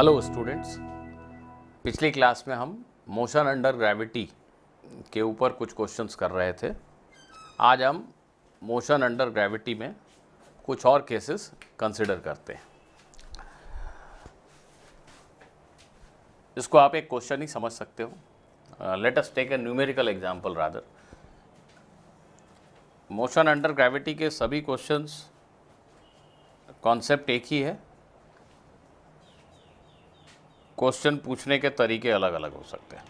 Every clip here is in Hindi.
हेलो स्टूडेंट्स, पिछली क्लास में हम मोशन अंडर ग्रेविटी के ऊपर कुछ क्वेश्चंस कर रहे थे। आज हम मोशन अंडर ग्रेविटी में कुछ और केसेस कंसिडर करते हैं। इसको आप एक क्वेश्चन ही समझ सकते हो। Let us take a numerical example rather. Motion under gravity के सभी क्वेश्चंस कॉन्सेप्ट एक ही है, क्वेश्चन पूछने के तरीके अलग अलग हो सकते हैं।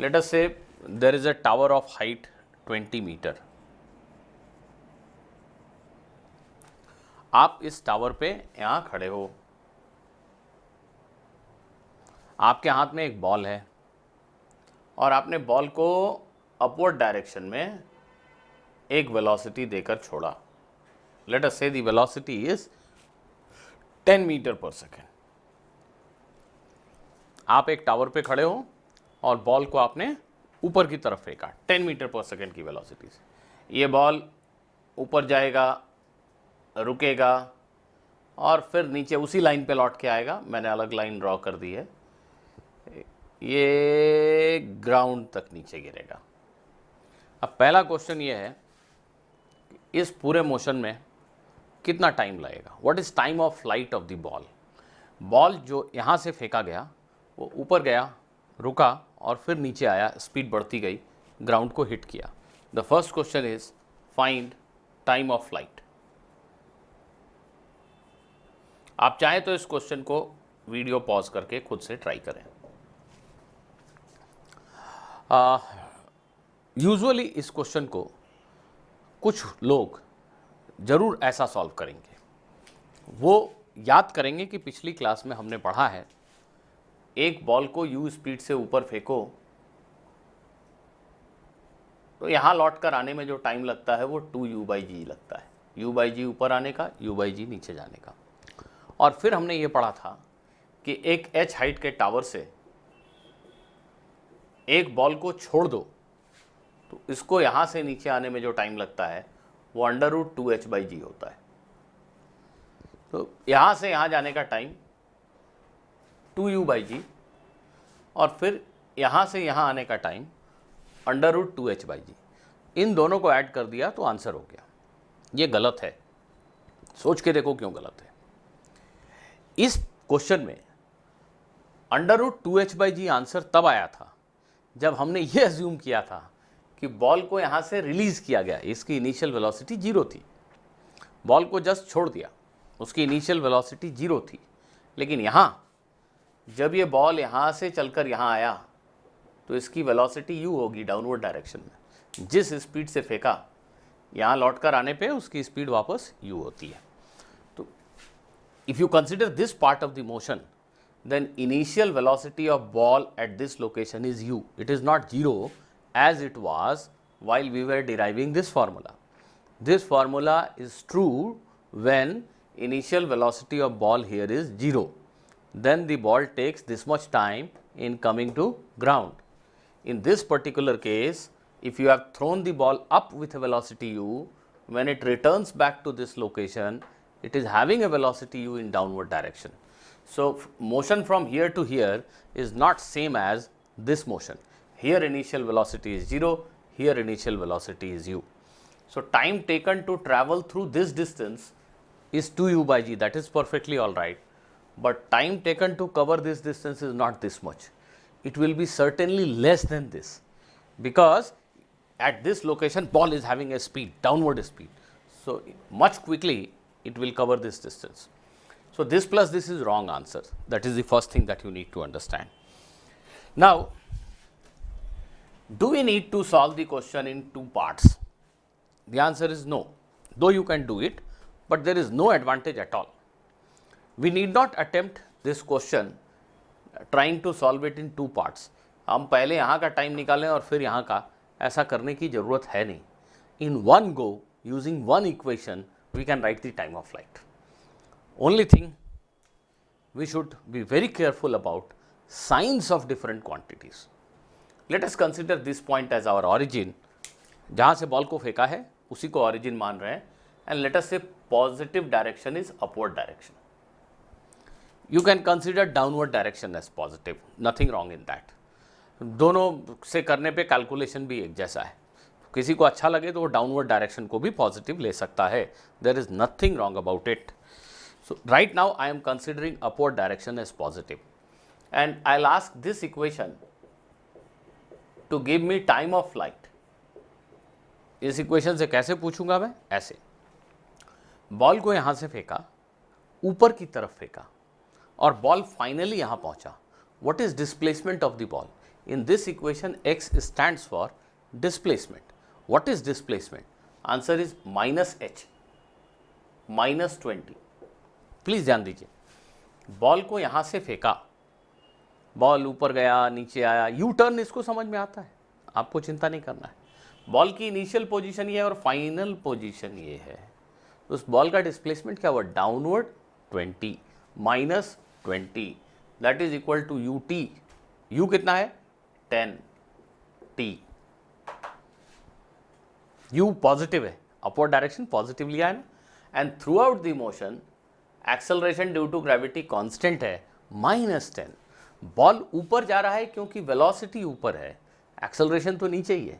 Let us say there is a tower of height 20 metre. आप इस टावर पे यहां खड़े हो, आपके हाथ में एक बॉल है और आपने बॉल को अपवर्ड डायरेक्शन में एक वेलोसिटी देकर छोड़ा। लेट अस से the velocity is 10 metre per second. आप एक टावर पे खड़े हो और बॉल को आपने ऊपर की तरफ फेंका 10 मीटर पर सेकेंड की वेलोसिटी से। ये बॉल ऊपर जाएगा, रुकेगा और फिर नीचे उसी लाइन पे लौट के आएगा। मैंने अलग लाइन ड्रॉ कर दी है। ये ग्राउंड तक नीचे गिरेगा। अब पहला क्वेश्चन ये है कि इस पूरे मोशन में कितना टाइम लगेगा। What is time of flight of the ball. Ball जो यहाँ से फेंका गया वो ऊपर गया, रुका और फिर नीचे आया, स्पीड बढ़ती गई, ग्राउंड को हिट किया। The first question is find time of flight. आप चाहें तो इस क्वेश्चन को वीडियो पॉज करके खुद से ट्राई करें। यूजुअली इस क्वेश्चन को कुछ लोग जरूर ऐसा सॉल्व करेंगे। वो याद करेंगे कि पिछली क्लास में हमने पढ़ा है, एक बॉल को u स्पीड से ऊपर फेंको तो यहाँ लौट कर आने में जो टाइम लगता है वो 2u/g लगता है। u/g ऊपर आने का, u/g नीचे जाने का। और फिर हमने ये पढ़ा था कि एक h हाइट के टावर से एक बॉल को छोड़ दो तो इसको यहाँ से नीचे आने में जो टाइम लगता है वो √2h/g होता है। तो यहाँ से यहाँ जाने का टाइम 2u/g और फिर यहाँ से यहाँ आने का टाइम √2h/g। इन दोनों को ऐड कर दिया तो आंसर हो गया। ये गलत है, सोच के देखो क्यों गलत है। इस क्वेश्चन में √2h/g आंसर तब आया था जब हमने ये अज्यूम किया था कि बॉल को यहाँ से रिलीज किया गया। इसकी इनिशियल वेलोसिटी 0 थी, बॉल को जस्ट छोड़ दिया, उसकी इनिशियल वेलोसिटी 0 थी। लेकिन यहाँ जब ये बॉल यहाँ से चलकर यहाँ आया तो इसकी वेलोसिटी u होगी डाउनवर्ड डायरेक्शन में। जिस स्पीड से फेंका यहाँ लौट कर आने पे उसकी स्पीड वापस u होती है। तो if you consider this part of the motion then initial velocity of ball at this location is u. It is not 0 as it was while we were deriving this formula. This formula is true when initial velocity of ball here is 0. Then the ball takes this much time in coming to ground. In this particular case, if you have thrown the ball up with a velocity u, when it returns back to this location, it is having a velocity u in downward direction. So motion from here to here is not same as this motion. Here initial velocity is 0, here initial velocity is u. So time taken to travel through this distance is 2u/g. That is perfectly all right. But time taken to cover this distance is not this much. It will be certainly less than this, because at this location ball is having a speed, downward speed. So much quickly it will cover this distance. So this plus this is wrong answer. That is the first thing that you need to understand. Now, do we need to solve the question in two parts? The answer is no. Though you can do it, but there is no advantage at all. We need not attempt this question trying to solve it in two parts. हम पहले यहाँ का टाइम निकालें और फिर यहाँ का, ऐसा करने की ज़रूरत है नहीं. In one go, using one equation, we can write the time of flight. Only thing, we should be very careful about signs of different quantities. Let us consider this point as our origin. जहाँ से बॉल को फेंका है उसी को origin मान रहे हैं, and let us say positive direction is upward direction. You can consider downward direction as positive, nothing wrong in that. दोनों से करने पे कैलकुलेशन भी एक जैसा है, किसी को अच्छा लगे तो वो डाउनवर्ड डायरेक्शन को भी पॉजिटिव ले सकता है. There is nothing wrong about it. So right now I am considering upward direction as positive and I will ask this equation to give me time of flight. इस इक्वेशन से कैसे पूछूंगा मैं? ऐसे, बॉल को यहां से फेंका, ऊपर की तरफ फेंका और बॉल फाइनली यहां पहुंचा. What is displacement of the ball? In this equation x stands for displacement. What is displacement? Answer is -h, -20. Please ध्यान दीजिए, बॉल को यहां से फेंका, बॉल ऊपर गया, नीचे आया, यू टर्न इसको समझ में आता है, आपको चिंता नहीं करना है. बॉल की इनिशियल पोजीशन ये है और फाइनल पोजीशन ये है. उस बॉल का डिस्प्लेसमेंट क्या हुआ? Downward 20 -20, that is equal to ut. u कितना है? 10t. u पॉजिटिव है, अपवर्ड डायरेक्शन पॉजिटिव लिया है ना. And throughout the motion acceleration due to gravity constant है -10. बॉल ऊपर जा रहा है क्योंकि वेलोसिटी ऊपर है, एक्सेलरेशन तो नीचे ही है.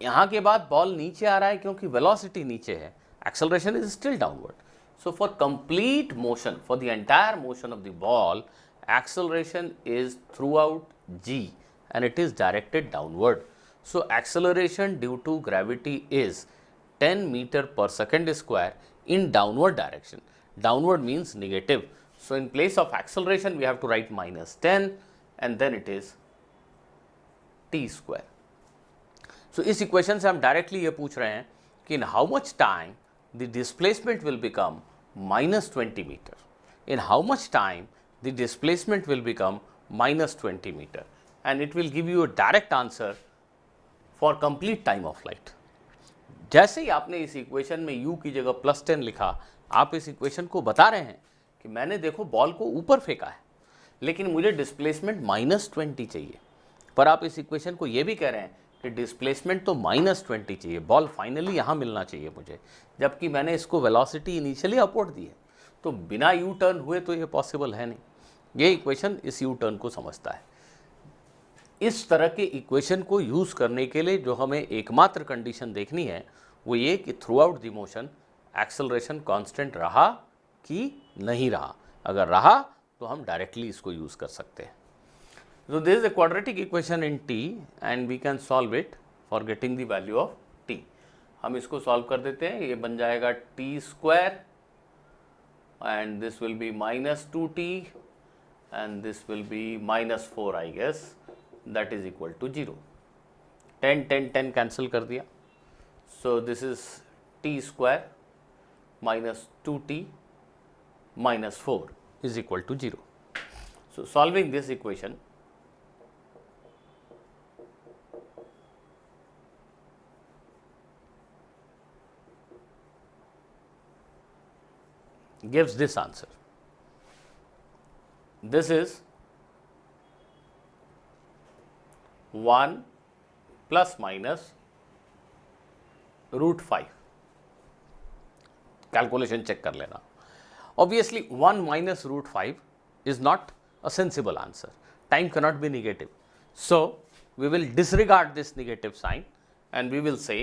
यहाँ के बाद बॉल नीचे आ रहा है क्योंकि वेलोसिटी नीचे है, acceleration is still downward. So for complete motion, for the entire motion of the ball, acceleration is throughout g and it is directed downward. So acceleration due to gravity is 10 meter per second square in downward direction. Downward means negative. So in place of acceleration we have to write -10 and then it is t square. So इस equation से हम directly ये पूछ रहे हैं कि in how much time the displacement will become -20 meter. In how much time the displacement will become -20 meter, and it will give you a direct answer for complete time of flight. जैसे ही आपने इस इक्वेशन में u की जगह +10 लिखा, आप इस इक्वेशन को बता रहे हैं कि मैंने देखो बॉल को ऊपर फेंका है लेकिन मुझे डिस्प्लेसमेंट -20 चाहिए. पर आप इस इक्वेशन को ये भी कह रहे हैं कि डिस्प्लेसमेंट तो -20 चाहिए, बॉल फाइनली यहाँ मिलना चाहिए मुझे, जबकि मैंने इसको वेलोसिटी इनिशियली अपवर्ड दी है. तो बिना यू टर्न हुए तो ये पॉसिबल है नहीं. ये इक्वेशन इस यू टर्न को समझता है. इस तरह के इक्वेशन को यूज़ करने के लिए जो हमें एकमात्र कंडीशन देखनी है वो ये कि through out the motion acceleration constant रहा कि नहीं रहा. अगर रहा तो हम डायरेक्टली इसको यूज़ कर सकते हैं. So this is a quadratic equation in t and we can solve it for getting the value of t. हम इसको सॉल्व कर देते हैं. ये बन जाएगा t square and this will be -2t and this will be -4 I guess, that is equal to 0. 10 10 10 cancel कर दिया. So this is t square -2t -4 is equal to 0. So solving this equation, gives this answer. This is 1 ± √5. Calculation check कर लेना. Obviously 1 minus √5 is not a sensible answer. Time cannot be negative. So we will disregard this negative sign and we will say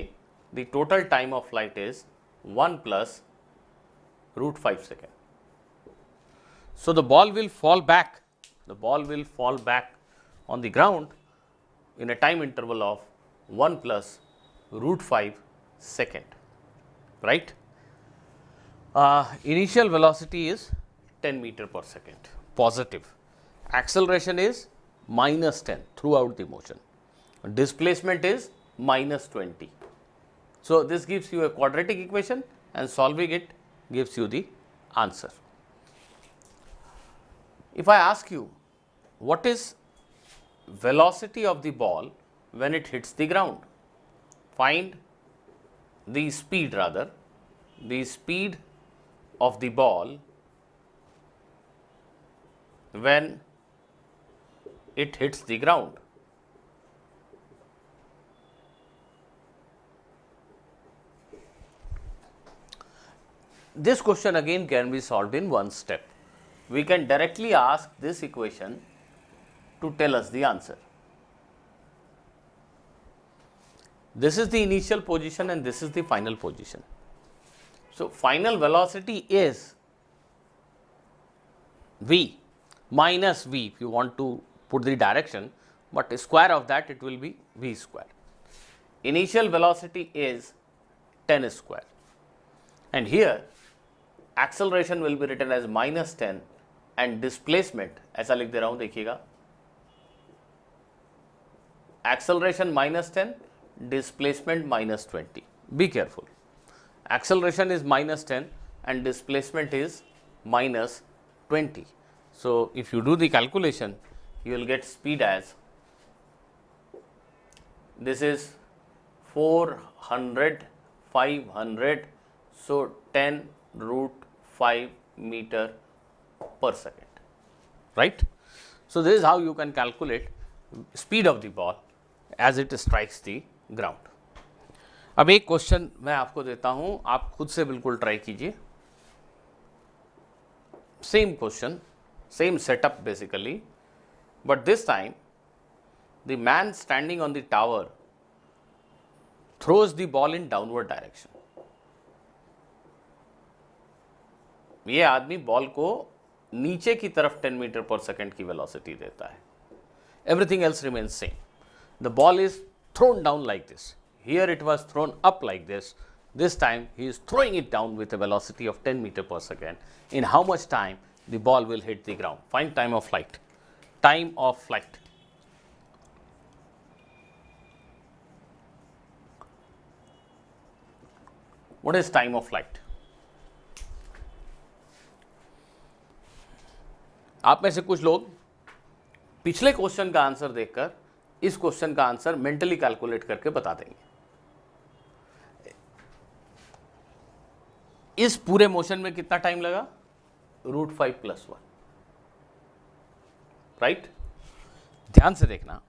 the total time of flight is 1 plus √5 second. So the ball will fall back. The ball will fall back on the ground in a time interval of 1 plus √5 second. Right? Initial velocity is 10 meter per second. Positive. Acceleration is -10 throughout the motion. Displacement is -20. So this gives you a quadratic equation and solving it gives you the answer. If I ask you what is velocity of the ball when it hits the ground, find the speed of the ball when it hits the ground. This question again can be solved in one step. we can directly ask this equation to tell us the answer. This is the initial position and this is the final position. So final velocity is v minus v if you want to put the direction, but square of that it will be v square. Initial velocity is 10 square, and here acceleration will be written as minus 10 and displacement ऐसा लिख दे रहा हूं, देखिएगा, acceleration minus 10, displacement minus 20. Be careful. Acceleration is minus 10 and displacement is minus 20. So if you do the calculation, you will get speed as, this is 400, 500, so 10 root 5 meter per second, right? So this is how you can calculate speed of the ball as it strikes the ground. अब एक क्वेश्चन मैं आपको देता हूं, आप खुद से बिल्कुल ट्राई कीजिए. Same question, same setup basically, but this time the man standing on the tower throws the ball in downward direction. ये आदमी बॉल को नीचे की तरफ 10 मीटर पर सेकंड की वेलोसिटी देता है. Everything else remains same. The ball is thrown down like this. Here it was thrown up like this. This time he is throwing it down with a velocity of 10 meter per second. In how much time the ball will hit the ground? Find time of flight. Time of flight. What is time of flight? आप में से कुछ लोग पिछले क्वेश्चन का आंसर देखकर इस क्वेश्चन का आंसर मेंटली कैलकुलेट करके बता देंगे. इस पूरे मोशन में कितना टाइम लगा? √5 + 1, राइट? ध्यान से देखना,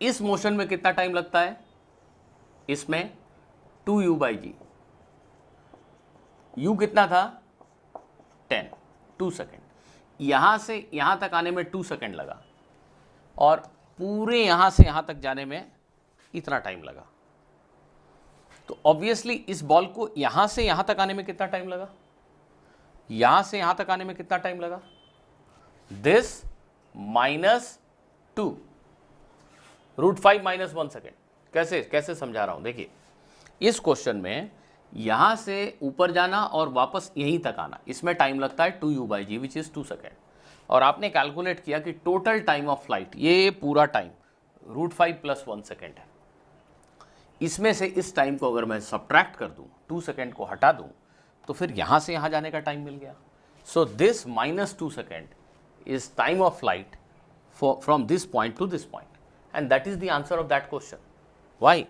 इस मोशन में कितना टाइम लगता है? इसमें 2u/g. u कितना था? 10, 2 सेकेंड. यहां से यहां तक आने में 2 सेकेंड लगा और पूरे यहां से यहां तक जाने में इतना टाइम लगा. तो ऑब्वियसली इस बॉल को यहां से यहां तक आने में कितना टाइम लगा? यहां से यहां तक आने में कितना टाइम लगा? This -2 √5 - 1 second. कैसे समझा रहा हूं? देखिए, इस क्वेश्चन में यहां से ऊपर जाना और वापस यहीं तक आना, इसमें टाइम लगता है 2u/g विच इज 2 सेकेंड. और आपने कैलकुलेट किया कि टोटल टाइम ऑफ फ्लाइट, ये पूरा टाइम √5 + 1 सेकेंड है. इसमें से इस टाइम को अगर मैं सब्ट्रैक्ट कर दूं, 2 सेकेंड को हटा दूं, तो फिर यहां से यहां जाने का टाइम मिल गया. So this -2 second is time of flight from this point two this point, and that is the answer of that question. Why?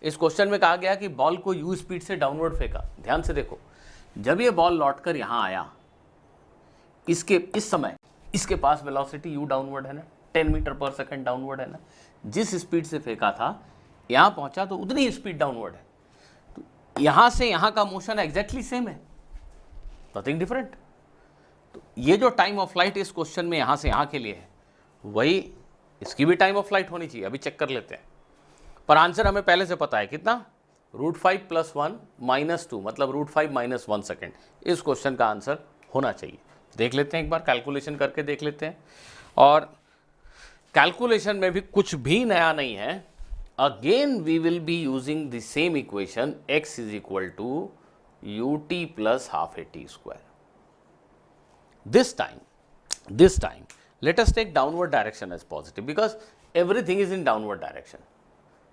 इस क्वेश्चन में कहा गया कि बॉल को u स्पीड से डाउनवर्ड फेंका. ध्यान से देखो, जब ये बॉल लौटकर यहां आया, इस समय इसके पास वेलोसिटी u डाउनवर्ड है ना, 10 मीटर पर सेकंड डाउनवर्ड है ना. जिस स्पीड से फेंका था यहां पहुंचा तो उतनी ही स्पीड डाउनवर्ड है. तो यहां से यहां का मोशन एग्जैक्टली सेम है, नथिंग डिफरेंट. तो ये जो टाइम ऑफ फ्लाइट इस क्वेश्चन में यहां से यहां के लिए है, वही इसकी भी टाइम ऑफ फ्लाइट होनी चाहिए. अभी चेक कर लेते हैं, पर आंसर हमें पहले से पता है कितना? √5 + 1 - 2, मतलब √5 - 1 सेकेंड. इस क्वेश्चन का आंसर होना चाहिए. देख लेते हैं, एक बार कैलकुलेशन करके देख लेते हैं. और कैलकुलेशन में भी कुछ भी नया नहीं है. Again we will be using the same equation, x = ut + ½ at². This time let us take downward direction as positive, because everything is in downward direction.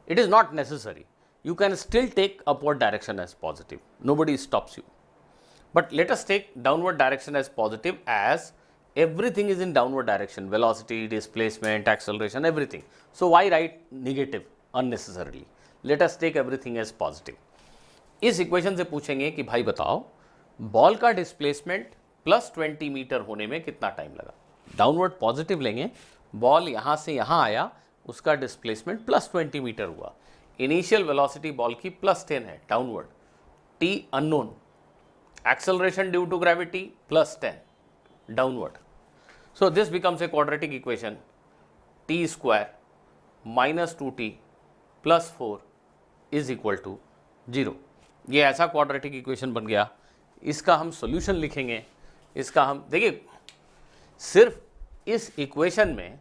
It is not necessary. You can still take upward direction as positive. Nobody stops you. But let us take downward direction as positive, as everything is in downward direction. Velocity, displacement, acceleration, everything. So why write negative unnecessarily? Let us take everything as positive. इस इक्वेशन से पूछेंगे कि भाई बताओ, बॉल का डिस्प्लेसमेंट +20 मीटर होने में कितना टाइम लगा? डाउनवर्ड पॉजिटिव लेंगे, बॉल यहां से यहां आया, उसका डिस्प्लेसमेंट +20 मीटर हुआ. इनिशियल वेलोसिटी बॉल की +10 है downward, t unknown, acceleration due to gravity plus 10 downward. So this becomes a quadratic equation, t square minus 2t plus 4 is equal to 0. ये ऐसा क्वाड्रेटिक इक्वेशन बन गया. इसका हम सॉल्यूशन लिखेंगे. इसका हम देखिए, सिर्फ इस इक्वेशन में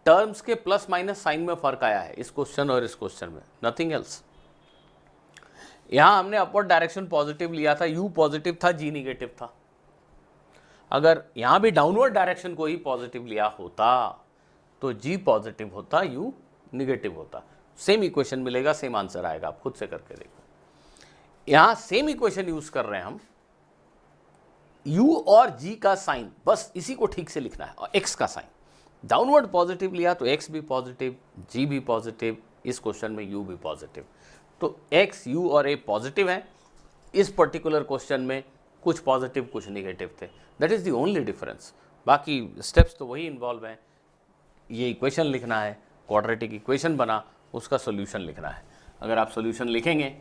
टर्म्स के प्लस माइनस साइन में फर्क आया है इस क्वेश्चन और इस क्वेश्चन में, नथिंग एल्स. यहां हमने अपवर्ड डायरेक्शन पॉजिटिव लिया था, u पॉजिटिव था, g निगेटिव था. अगर यहां भी डाउनवर्ड डायरेक्शन को ही पॉजिटिव लिया होता तो g पॉजिटिव होता, u निगेटिव होता. सेम इक्वेशन मिलेगा, सेम आंसर आएगा. आप खुद से करके देखो. यहां सेम इक्वेशन यूज कर रहे हैं हम, u और g का साइन, बस इसी को ठीक से लिखना है. और x का साइन डाउनवर्ड पॉजिटिव लिया तो x भी पॉजिटिव, g भी पॉजिटिव, इस क्वेश्चन में u भी पॉजिटिव. तो x, u और a पॉजिटिव हैं. इस पर्टिकुलर क्वेश्चन में कुछ पॉजिटिव कुछ निगेटिव थे. That is the only difference. बाकी स्टेप्स तो वही इन्वॉल्व हैं. ये इक्वेशन लिखना है, क्वाड्रेटिक इक्वेशन बना, उसका सॉल्यूशन लिखना है. अगर आप सॉल्यूशन लिखेंगे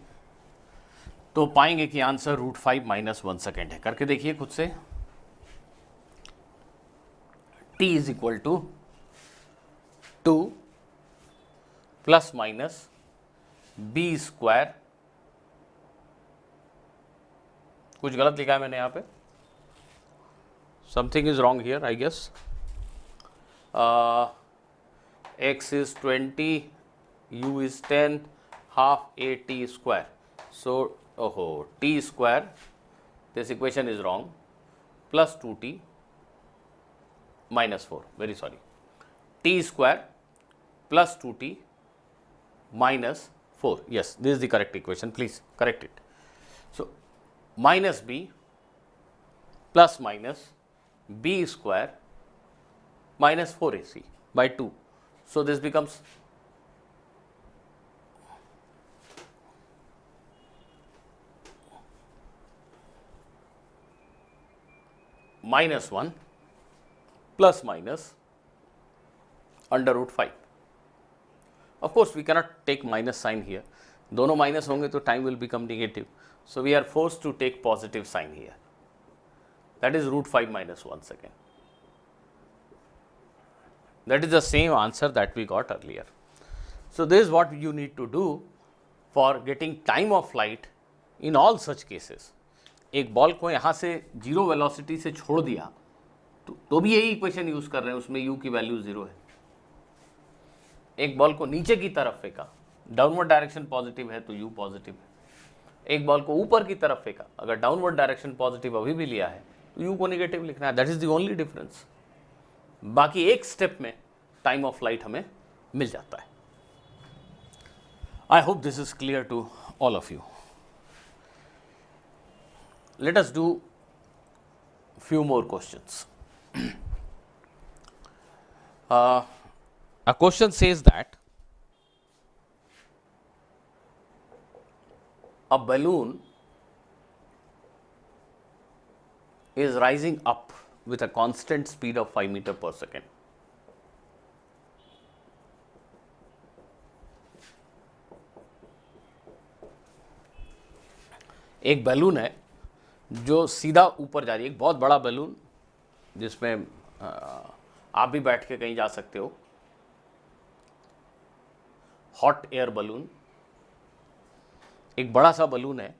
तो पाएंगे कि आंसर √5 - 1 सेकेंड है. करके देखिए खुद से. t is equal to 2 plus minus b square. कुछ गलत लिखा है मैंने यहाँ पे. Something is wrong here I guess. x is 20, u is 10, half a t square. So, t square, this equation is wrong, plus 2t minus 4, very sorry. t square plus 2t minus 4. Yes, this is the correct equation. Please correct it. So, minus b plus minus b square minus 4ac by 2. So, this becomes -1 plus minus under √5. Of course, we cannot take minus sign here. दोनों माइनस होंगे तो time will become negative. So, we are forced to take positive sign here. That is √5 - 1 second. That is the same answer that we got earlier. So, this is what you need to do for getting time of flight in all such cases. एक बॉल को यहाँ से जीरो वेलोसिटी से छोड़ दिया तो भी यही इक्वेशन यूज कर रहे हैं, उसमें u की वैल्यू 0 है. एक बॉल को नीचे की तरफ फेंका, डाउनवर्ड डायरेक्शन पॉजिटिव है तो u पॉजिटिव है. एक बॉल को ऊपर की तरफ फेंका, अगर डाउनवर्ड डायरेक्शन पॉजिटिव अभी भी लिया है तो u को नेगेटिव लिखना है. That is the only difference. बाकी एक स्टेप में टाइम ऑफ फ्लाइट हमें मिल जाता है. I hope this is clear to all of you. Let us do few more questions. A question says that a balloon is rising up with a constant speed of 5 meters per second. एक बैलून है जो सीधा ऊपर जा रही है, एक बहुत बड़ा बैलून जिसमें आप भी बैठ के कहीं जा सकते हो. हॉट एयर बलून, एक बड़ा सा बलून है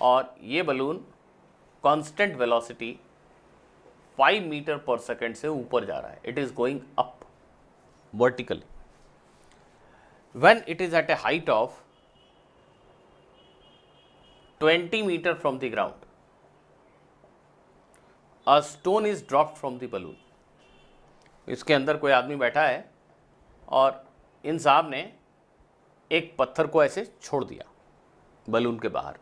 और ये balloon constant velocity 5 metre per second से ऊपर जा रहा है. It is going up vertically. When it is at a height of 20 metre from the ground, A stone is dropped from the balloon. इसके अंदर कोई आदमी बैठा है और इन साहब ने एक पत्थर को ऐसे छोड़ दिया बलून के बाहर.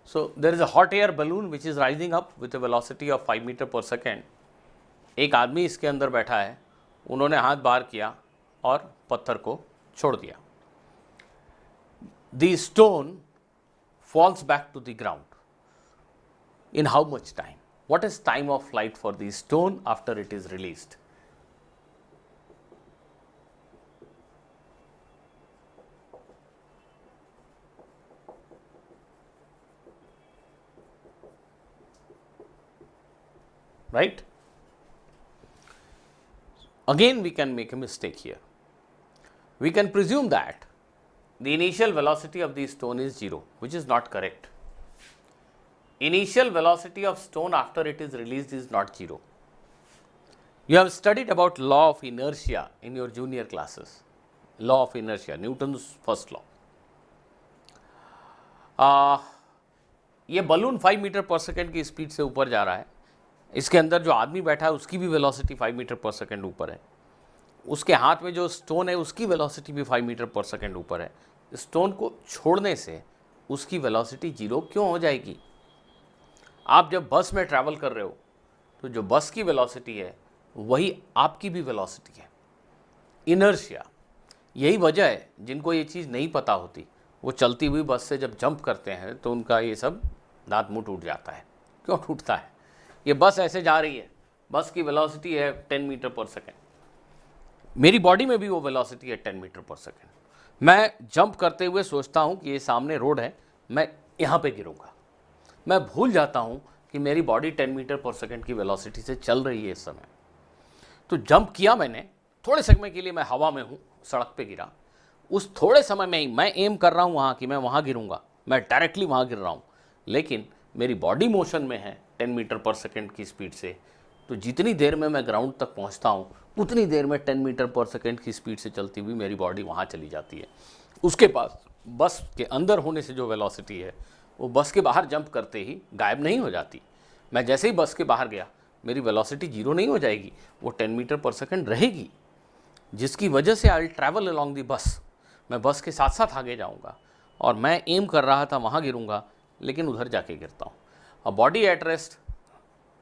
So there is a hot air balloon which is rising up with a velocity of 5 metre per second. एक आदमी इसके अंदर बैठा है, उन्होंने हाथ बाहर किया और पत्थर को छोड़ दिया. The stone falls back to the ground in how much time? What is time of flight for the stone after it is released? right? Again we can make a mistake here. We can presume that the initial velocity of the stone is 0, which is not correct. Initial velocity of stone after it is released is not 0. You have studied about law of inertia in your junior classes. Law of inertia, Newton's first law. ये बलून 5 मीटर पर सेकेंड की स्पीड से ऊपर जा रहा है. इसके अंदर जो आदमी बैठा है उसकी भी वेलोसिटी 5 मीटर पर सेकेंड ऊपर है. उसके हाथ में जो स्टोन है उसकी वेलोसिटी भी 5 मीटर पर सेकेंड ऊपर है. स्टोन को छोड़ने से उसकी वेलोसिटी 0 क्यों हो जाएगी? आप जब बस में ट्रैवल कर रहे हो तो जो बस की वेलोसिटी है वही आपकी भी वेलोसिटी है. इनर्शिया, यही वजह है जिनको ये चीज़ नहीं पता होती वो चलती हुई बस से जब जंप करते हैं तो उनका ये सब दांत मुंह टूट जाता है. क्यों टूटता है? ये बस ऐसे जा रही है, बस की वेलोसिटी है 10 मीटर पर सेकेंड. मेरी बॉडी में भी वो वेलोसिटी है 10 मीटर पर सेकेंड. मैं जंप करते हुए सोचता हूँ कि ये सामने रोड है, मैं यहाँ पे गिरूँगा. मैं भूल जाता हूँ कि मेरी बॉडी 10 मीटर पर सेकेंड की वेलोसिटी से चल रही है इस समय. तो जंप किया मैंने, थोड़े समय के लिए मैं हवा में हूँ, सड़क पे गिरा. उस थोड़े समय में ही मैं एम कर रहा हूँ वहाँ कि मैं वहाँ गिरूँगा, मैं डायरेक्टली वहाँ गिर रहा हूँ, लेकिन मेरी बॉडी मोशन में है 10 मीटर पर सेकेंड की स्पीड से. तो जितनी देर में मैं ग्राउंड तक पहुँचता हूँ उतनी देर में 10 मीटर पर सेकेंड की स्पीड से चलती हुई मेरी बॉडी वहाँ चली जाती है. उसके पास बस के अंदर होने से जो वेलोसिटी है वो बस के बाहर जंप करते ही गायब नहीं हो जाती. मैं जैसे ही बस के बाहर गया मेरी वेलोसिटी 0 नहीं हो जाएगी, वो 10 मीटर पर सेकेंड रहेगी, जिसकी वजह से I will travel along the bus. मैं बस के साथ साथ आगे जाऊंगा और मैं एम कर रहा था वहाँ गिरूंगा, लेकिन उधर जाके गिरता हूँ. A body at rest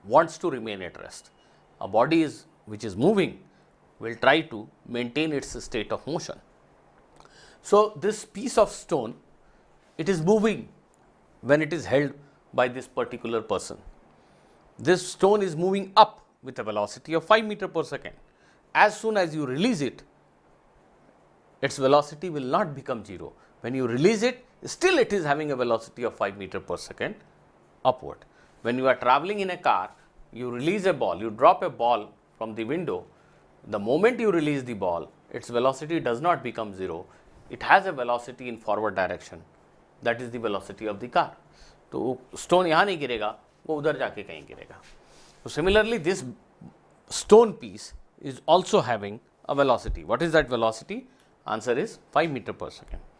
wants to remain at rest. A body which is moving will try to maintain its state of motion. So this piece of stone, it is moving when it is held by this particular person. This stone is moving up with a velocity of 5 meter per second. As soon as you release it, its velocity will not become 0. When you release it, still it is having a velocity of 5 meter per second upward. When you are traveling in a car, you release a ball, you drop a ball from the window. The moment you release the ball, its velocity does not become 0. It has a velocity in forward direction. That is the velocity of the car. तो stone यहाँ नहीं गिरेगा, वो उधर जाके कहीं गिरेगा. So similarly, this stone piece is also having a velocity. What is that velocity? Answer is 5 meter per second.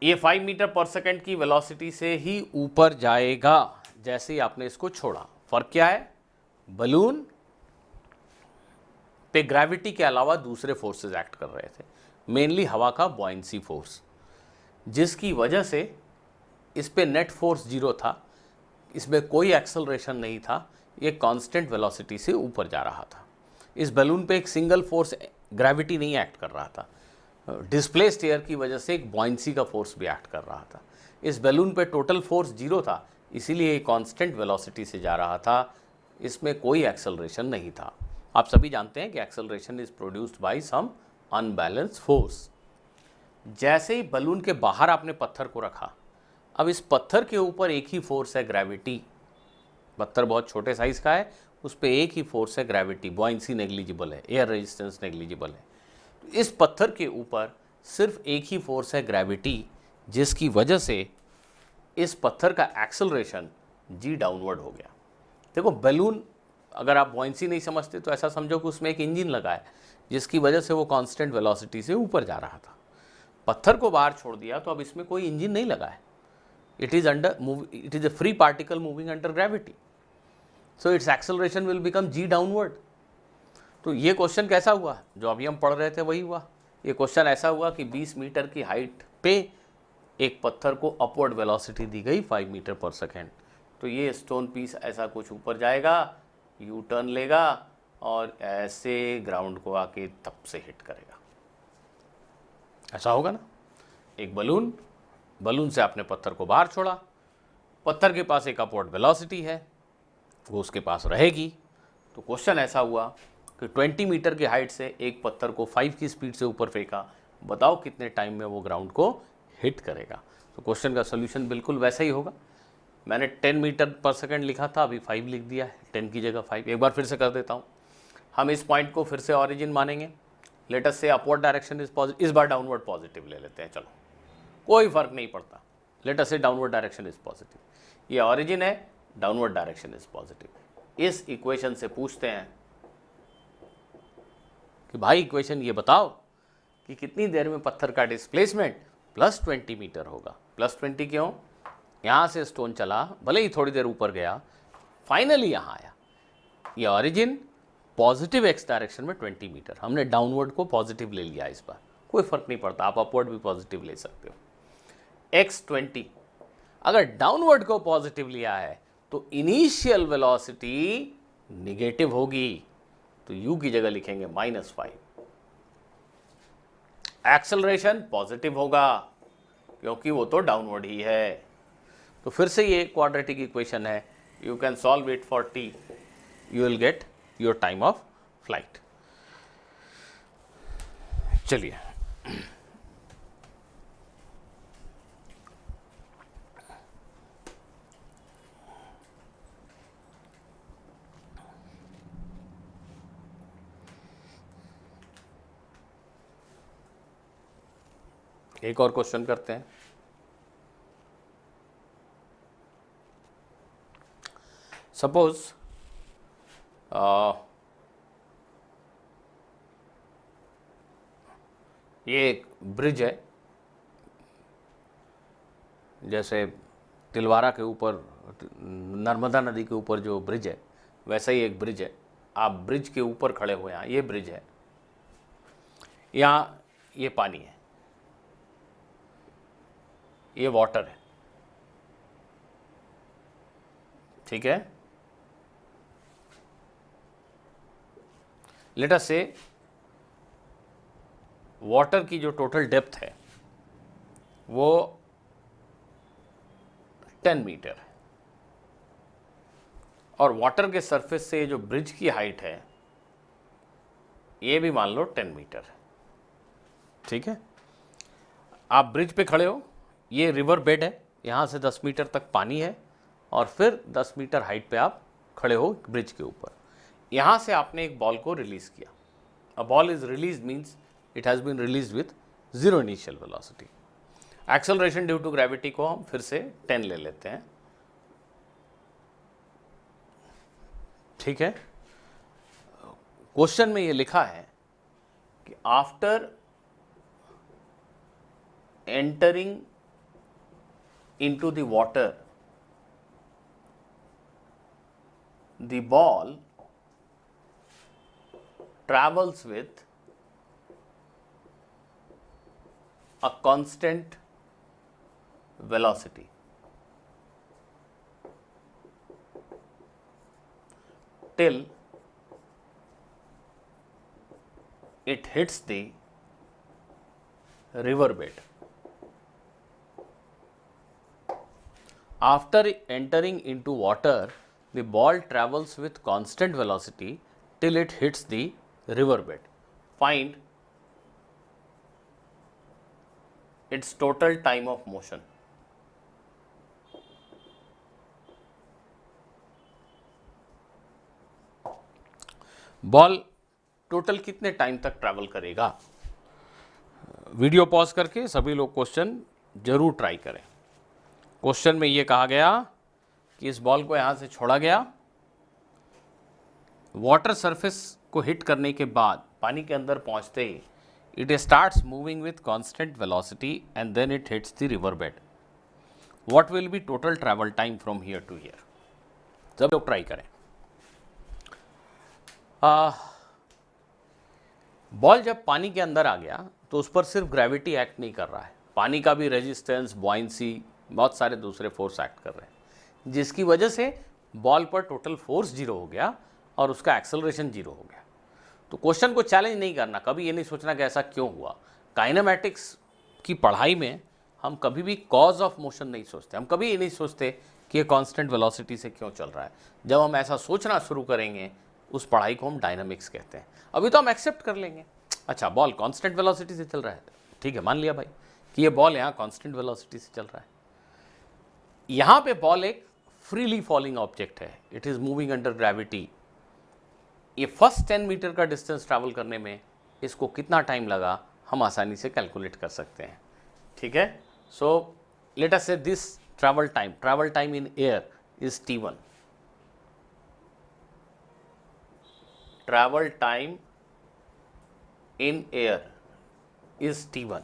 ये 5 मीटर पर सेकेंड की वेलोसिटी से ही ऊपर जाएगा जैसे ही आपने इसको छोड़ा. फर्क क्या है? बलून पे ग्रेविटी के अलावा दूसरे फोर्सेस एक्ट कर रहे थे, मेनली हवा का बॉयंसी फोर्स, जिसकी वजह से इस पे नेट फोर्स 0 था, इसमें कोई एक्सेलरेशन नहीं था, ये कांस्टेंट वेलोसिटी से ऊपर जा रहा था. इस बलून पे एक सिंगल फोर्स ग्रेविटी नहीं एक्ट कर रहा था, डिस्प्लेस्ड एयर की वजह से एक बॉयंसी का फोर्स भी एक्ट कर रहा था. इस बैलून पे टोटल फोर्स 0 था, इसीलिए ये कांस्टेंट वेलोसिटी से जा रहा था, इसमें कोई एक्सेलरेशन नहीं था. आप सभी जानते हैं कि acceleration is produced by some unbalanced force. जैसे ही बलून के बाहर आपने पत्थर को रखा, अब इस पत्थर के ऊपर एक ही फोर्स है, ग्रेविटी. पत्थर बहुत छोटे साइज का है, उस पर एक ही फोर्स है, ग्रेविटी. बॉयंसी नेग्लिजिबल है, एयर रेजिस्टेंस नेग्लिजिबल है. इस पत्थर के ऊपर सिर्फ एक ही फोर्स है, ग्रेविटी, जिसकी वजह से इस पत्थर का एक्सेलरेशन जी डाउनवर्ड हो गया. देखो, बैलून अगर आप बॉयंसी नहीं समझते तो ऐसा समझो कि उसमें एक इंजन लगा है, जिसकी वजह से वो कांस्टेंट वेलोसिटी से ऊपर जा रहा था. पत्थर को बाहर छोड़ दिया तो अब इसमें कोई इंजन नहीं लगा है. It is a free particle moving under gravity, so its acceleration will become g downward. तो ये क्वेश्चन कैसा हुआ? जो अभी हम पढ़ रहे थे वही हुआ. ये क्वेश्चन ऐसा हुआ कि 20 मीटर की हाइट पे एक पत्थर को अपवर्ड वेलोसिटी दी गई 5 मीटर पर सेकेंड. तो ये स्टोन पीस ऐसा कुछ ऊपर जाएगा, यू टर्न लेगा और ऐसे ग्राउंड को आके तब से हिट करेगा. ऐसा होगा ना? एक बलून से आपने पत्थर को बाहर छोड़ा, पत्थर के पास एक अपवर्ड वेलोसिटी है, वो उसके पास रहेगी. तो क्वेश्चन ऐसा हुआ कि 20 मीटर की हाइट से एक पत्थर को 5 की स्पीड से ऊपर फेंका, बताओ कितने टाइम में वो ग्राउंड को हिट करेगा. तो क्वेश्चन का सोल्यूशन बिल्कुल वैसा ही होगा. मैंने 10 मीटर पर सेकंड लिखा था, अभी 5 लिख दिया है, 10 की जगह 5। एक बार फिर से कर देता हूँ। हम इस पॉइंट को फिर से ऑरिजिन मानेंगे। लेट अस से अपवर्ड डायरेक्शन इज पॉजिटिव, इस बार डाउनवर्ड पॉजिटिव ले लेते हैं, चलो कोई फर्क नहीं पड़ता। लेट अस से डाउनवर्ड डायरेक्शन इज पॉजिटिव, ये ऑरिजिन है, डाउनवर्ड डायरेक्शन इज पॉजिटिव। इस इक्वेशन से पूछते हैं कि भाई इक्वेशन ये बताओ कि कितनी देर में पत्थर का डिस्प्लेसमेंट +20 मीटर होगा। +20 क्यों? यहाँ से स्टोन चला, भले ही थोड़ी देर ऊपर गया, फाइनली यहाँ आया। ये ऑरिजिन पॉजिटिव एक्स डायरेक्शन में 20 मीटर, हमने डाउनवर्ड को पॉजिटिव ले लिया इस बार, कोई फर्क नहीं पड़ता, आप अपवर्ड भी पॉजिटिव ले सकते हो। x20 अगर डाउनवर्ड को पॉजिटिव लिया है तो इनिशियल वेलोसिटी निगेटिव होगी, तो u की जगह लिखेंगे -5। एक्सेलरेशन पॉजिटिव होगा क्योंकि वो तो डाउनवर्ड ही है। तो फिर से ये क्वाड्रेटिक इक्वेशन है, you can solve it for t, you will get your time of flight. चलिए एक और क्वेश्चन करते हैं। सपोज ये एक ब्रिज है, जैसे तिलवारा के ऊपर, नर्मदा नदी के ऊपर जो ब्रिज है वैसा ही एक ब्रिज है। आप ब्रिज के ऊपर खड़े हो, यहाँ ये ब्रिज है, यहाँ ये पानी है, ये वाटर है, ठीक है। लेट अस से वाटर की जो टोटल डेप्थ है वो 10 मीटर है, और वाटर के सरफेस से जो ब्रिज की हाइट है ये भी मान लो 10 मीटर है, ठीक है। आप ब्रिज पे खड़े हो, ये रिवर बेड है, यहाँ से 10 मीटर तक पानी है, और फिर 10 मीटर हाइट पे आप खड़े हो ब्रिज के ऊपर। यहाँ से आपने एक बॉल को रिलीज किया। A ball is release means it has been release with 0 initial velocity. Acceleration due to gravity को हम फिर से 10 ले लेते हैं, ठीक है। क्वेश्चन में ये लिखा है कि after entering into the water, the ball travels with a constant velocity till it hits the river bed. After entering into water, the ball travels with constant velocity till it hits the river bed. Find its total time of motion. Ball total कितने टाइम तक ट्रैवल करेगा? वीडियो पॉज करके सभी लोग क्वेश्चन जरूर ट्राई करें। क्वेश्चन में ये कहा गया कि इस बॉल को यहाँ से छोड़ा गया, वाटर सरफेस को हिट करने के बाद पानी के अंदर पहुँचते ही it starts moving with constant velocity and then it hits the river bed. What will be total travel time from here to here? सब लोग ट्राई करें। बॉल जब पानी के अंदर आ गया तो उस पर सिर्फ ग्रेविटी एक्ट नहीं कर रहा है, पानी का भी रेजिस्टेंस, बॉयंसी, बहुत सारे दूसरे फोर्स एक्ट कर रहे हैं, जिसकी वजह से बॉल पर टोटल फोर्स 0 हो गया और उसका एक्सेलरेशन 0 हो गया। तो क्वेश्चन को चैलेंज नहीं करना, कभी ये नहीं सोचना कि ऐसा क्यों हुआ। काइनेमैटिक्स की पढ़ाई में हम कभी भी कॉज ऑफ मोशन नहीं सोचते, हम कभी ये नहीं सोचते कि ये कांस्टेंट वेलोसिटी से क्यों चल रहा है। जब हम ऐसा सोचना शुरू करेंगे उस पढ़ाई को हम डायनामिक्स कहते हैं। अभी तो हम एक्सेप्ट कर लेंगे, अच्छा बॉल कांस्टेंट वेलोसिटी से चल रहा है, ठीक है, मान लिया भाई कि ये बॉल यहाँ कांस्टेंट वेलोसिटी से चल रहा है। यहाँ पे बॉल एक फ्रीली फॉलिंग ऑब्जेक्ट है, it is moving under gravity, ये फर्स्ट 10 मीटर का डिस्टेंस ट्रैवल करने में इसको कितना टाइम लगा हम आसानी से कैलकुलेट कर सकते हैं, ठीक है। सो लेट अस से this travel time in air is t1, travel time in air is t1.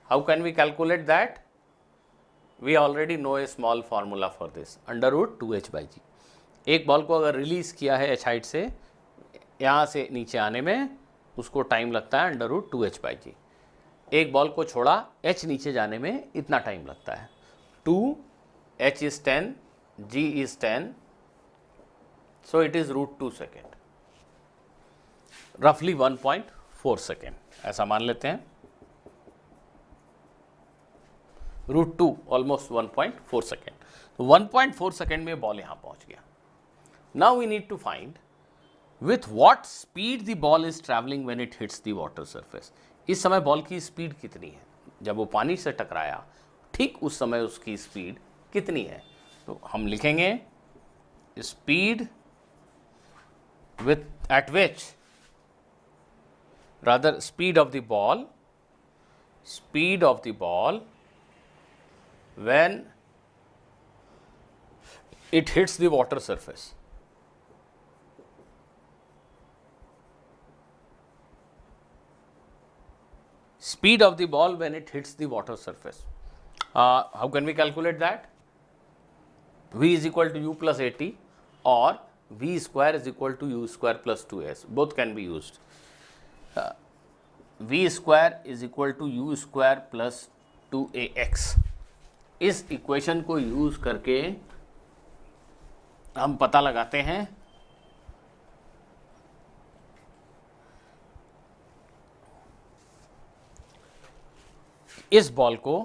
How can we calculate that? We already know a small formula for this, under root 2h by g. एक बॉल को अगर रिलीज किया है h हाइट से, यहाँ से नीचे आने में उसको टाइम लगता है under root 2h by g. एक बॉल को छोड़ा h नीचे जाने में इतना टाइम लगता है 2, h is 10, g is 10, so it is root 2 second, रफली 1.4 सेकेंड ऐसा मान लेते हैं, रूट 2 ऑलमोस्ट 1.4 सेकेंड। तो 1.4 सेकेंड में बॉल यहां पहुंच गया। Now we need to find with what speed the ball is travelling when it hits the water surface. इस समय बॉल की स्पीड कितनी है, जब वो पानी से टकराया ठीक उस समय उसकी स्पीड कितनी है। तो हम लिखेंगे speed with eight which, rather speed of the ball when it hits the water surface. Speed of the ball when it hits the water surface. How can we calculate that? V is equal to u plus at, or v square is equal to u square plus 2s. Both can be used. V square is equal to u square plus 2ax. इस इक्वेशन को यूज करके हम पता लगाते हैं इस बॉल को,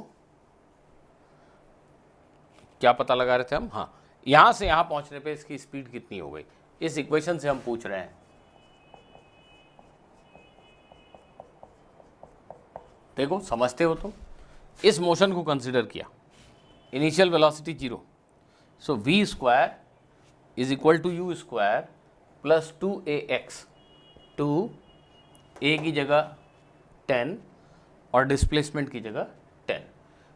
क्या पता लगा रहे थे हम, हाँ, यहां से यहां पहुंचने पे इसकी स्पीड कितनी हो गई, इस इक्वेशन से हम पूछ रहे हैं। देखो समझते हो तुम, इस मोशन को कंसिडर किया, initial velocity 0, so v square is equal to u square plus 2ax, 2a की जगह 10 और डिस्प्लेसमेंट की जगह 10।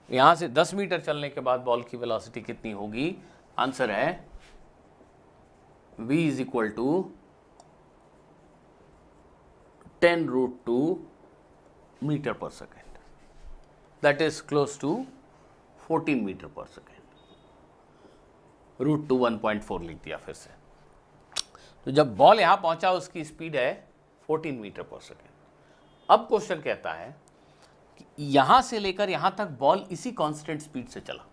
यहाँ से 10 मीटर चलने के बाद बॉल की वेलोसिटी कितनी होगी, आंसर है v is equal to 10 root 2 metre per second, that is close to 14 metre per second. Root 2 1.4 लिख दिया फिर से। तो जब बॉल यहां पहुंचा उसकी स्पीड है 14 मीटर पर सेकेंड। अब क्वेश्चन कहता है कि यहां से लेकर यहां तक बॉल इसी कांस्टेंट स्पीड से चला,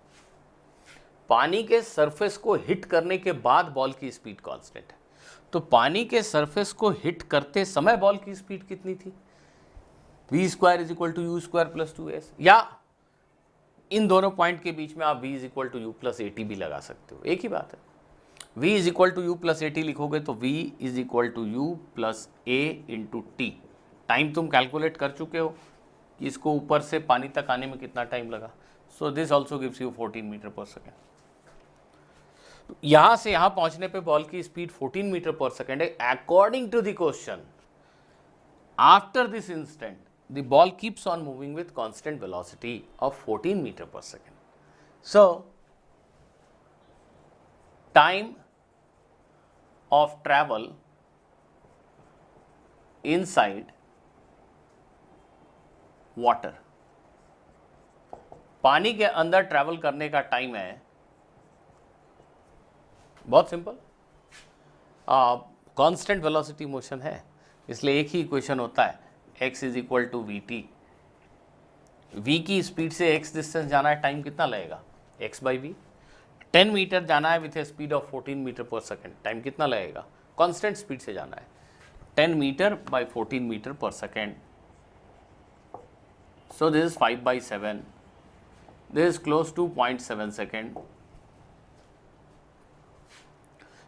पानी के सरफेस को हिट करने के बाद बॉल की स्पीड कांस्टेंट है, तो पानी के सरफेस को हिट करते समय बॉल की स्पीड कितनी थी, v square is equal to u square plus 2s, या इन दोनों पॉइंट के बीच में आप v is equal to u plus a t भी लगा सकते हो, एक ही बात है। v is equal to u plus a t लिखोगे तो v is equal to u plus a into t. Time तुम कैलकुलेट कर चुके हो कि इसको ऊपर से पानी तक आने में कितना टाइम लगा, so this also gives you 14 metre per second. यहां से यहां पहुंचने पे बॉल की स्पीड 14 मीटर पर सेकेंड है। According to the question, after this instant the ball keeps on moving with constant velocity of 14 meter per second. So, time of travel inside water, पानी के अंदर ट्रैवल करने का टाइम है, बहुत सिंपल, कांस्टेंट वेलोसिटी मोशन है इसलिए एक ही इक्वेशन होता है, x is equal to v t. v की स्पीड से x डिस्टेंस जाना है, टाइम कितना लगेगा, x बाई वी। 10 मीटर जाना है with a speed of 14 metre per second, time कितना लगेगा, कांस्टेंट स्पीड से जाना है, 10 metre by 14 metre per second, so this is 5/7, this is close to 0.7 second.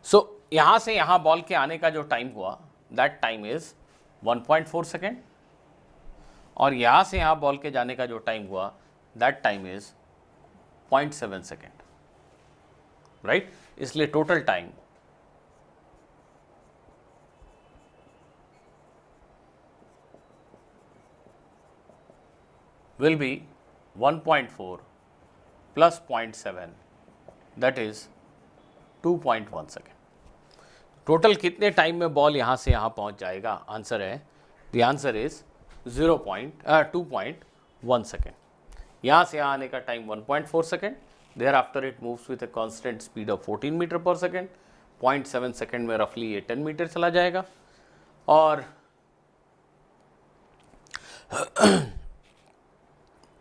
So यहां से यहां बॉल के आने का जो टाइम हुआ, दैट टाइम इज 1.4 सेकेंड, और यहां से यहां बॉल के जाने का जो टाइम हुआ, that time is 0.7 second, right. इसलिए total time will be 1.4 plus 0.7 that is 2.1 second. Total कितने टाइम में बॉल यहाँ से यहाँ पहुँच जाएगा? आंसर है, द आंसर इज 2.1 सेकेंड। यहाँ से यहाँ आने का time 1.4 second, thereafter it moves with a constant speed of 14 metre per second. 0.7 second में रफली ये 10 मीटर चला जाएगा और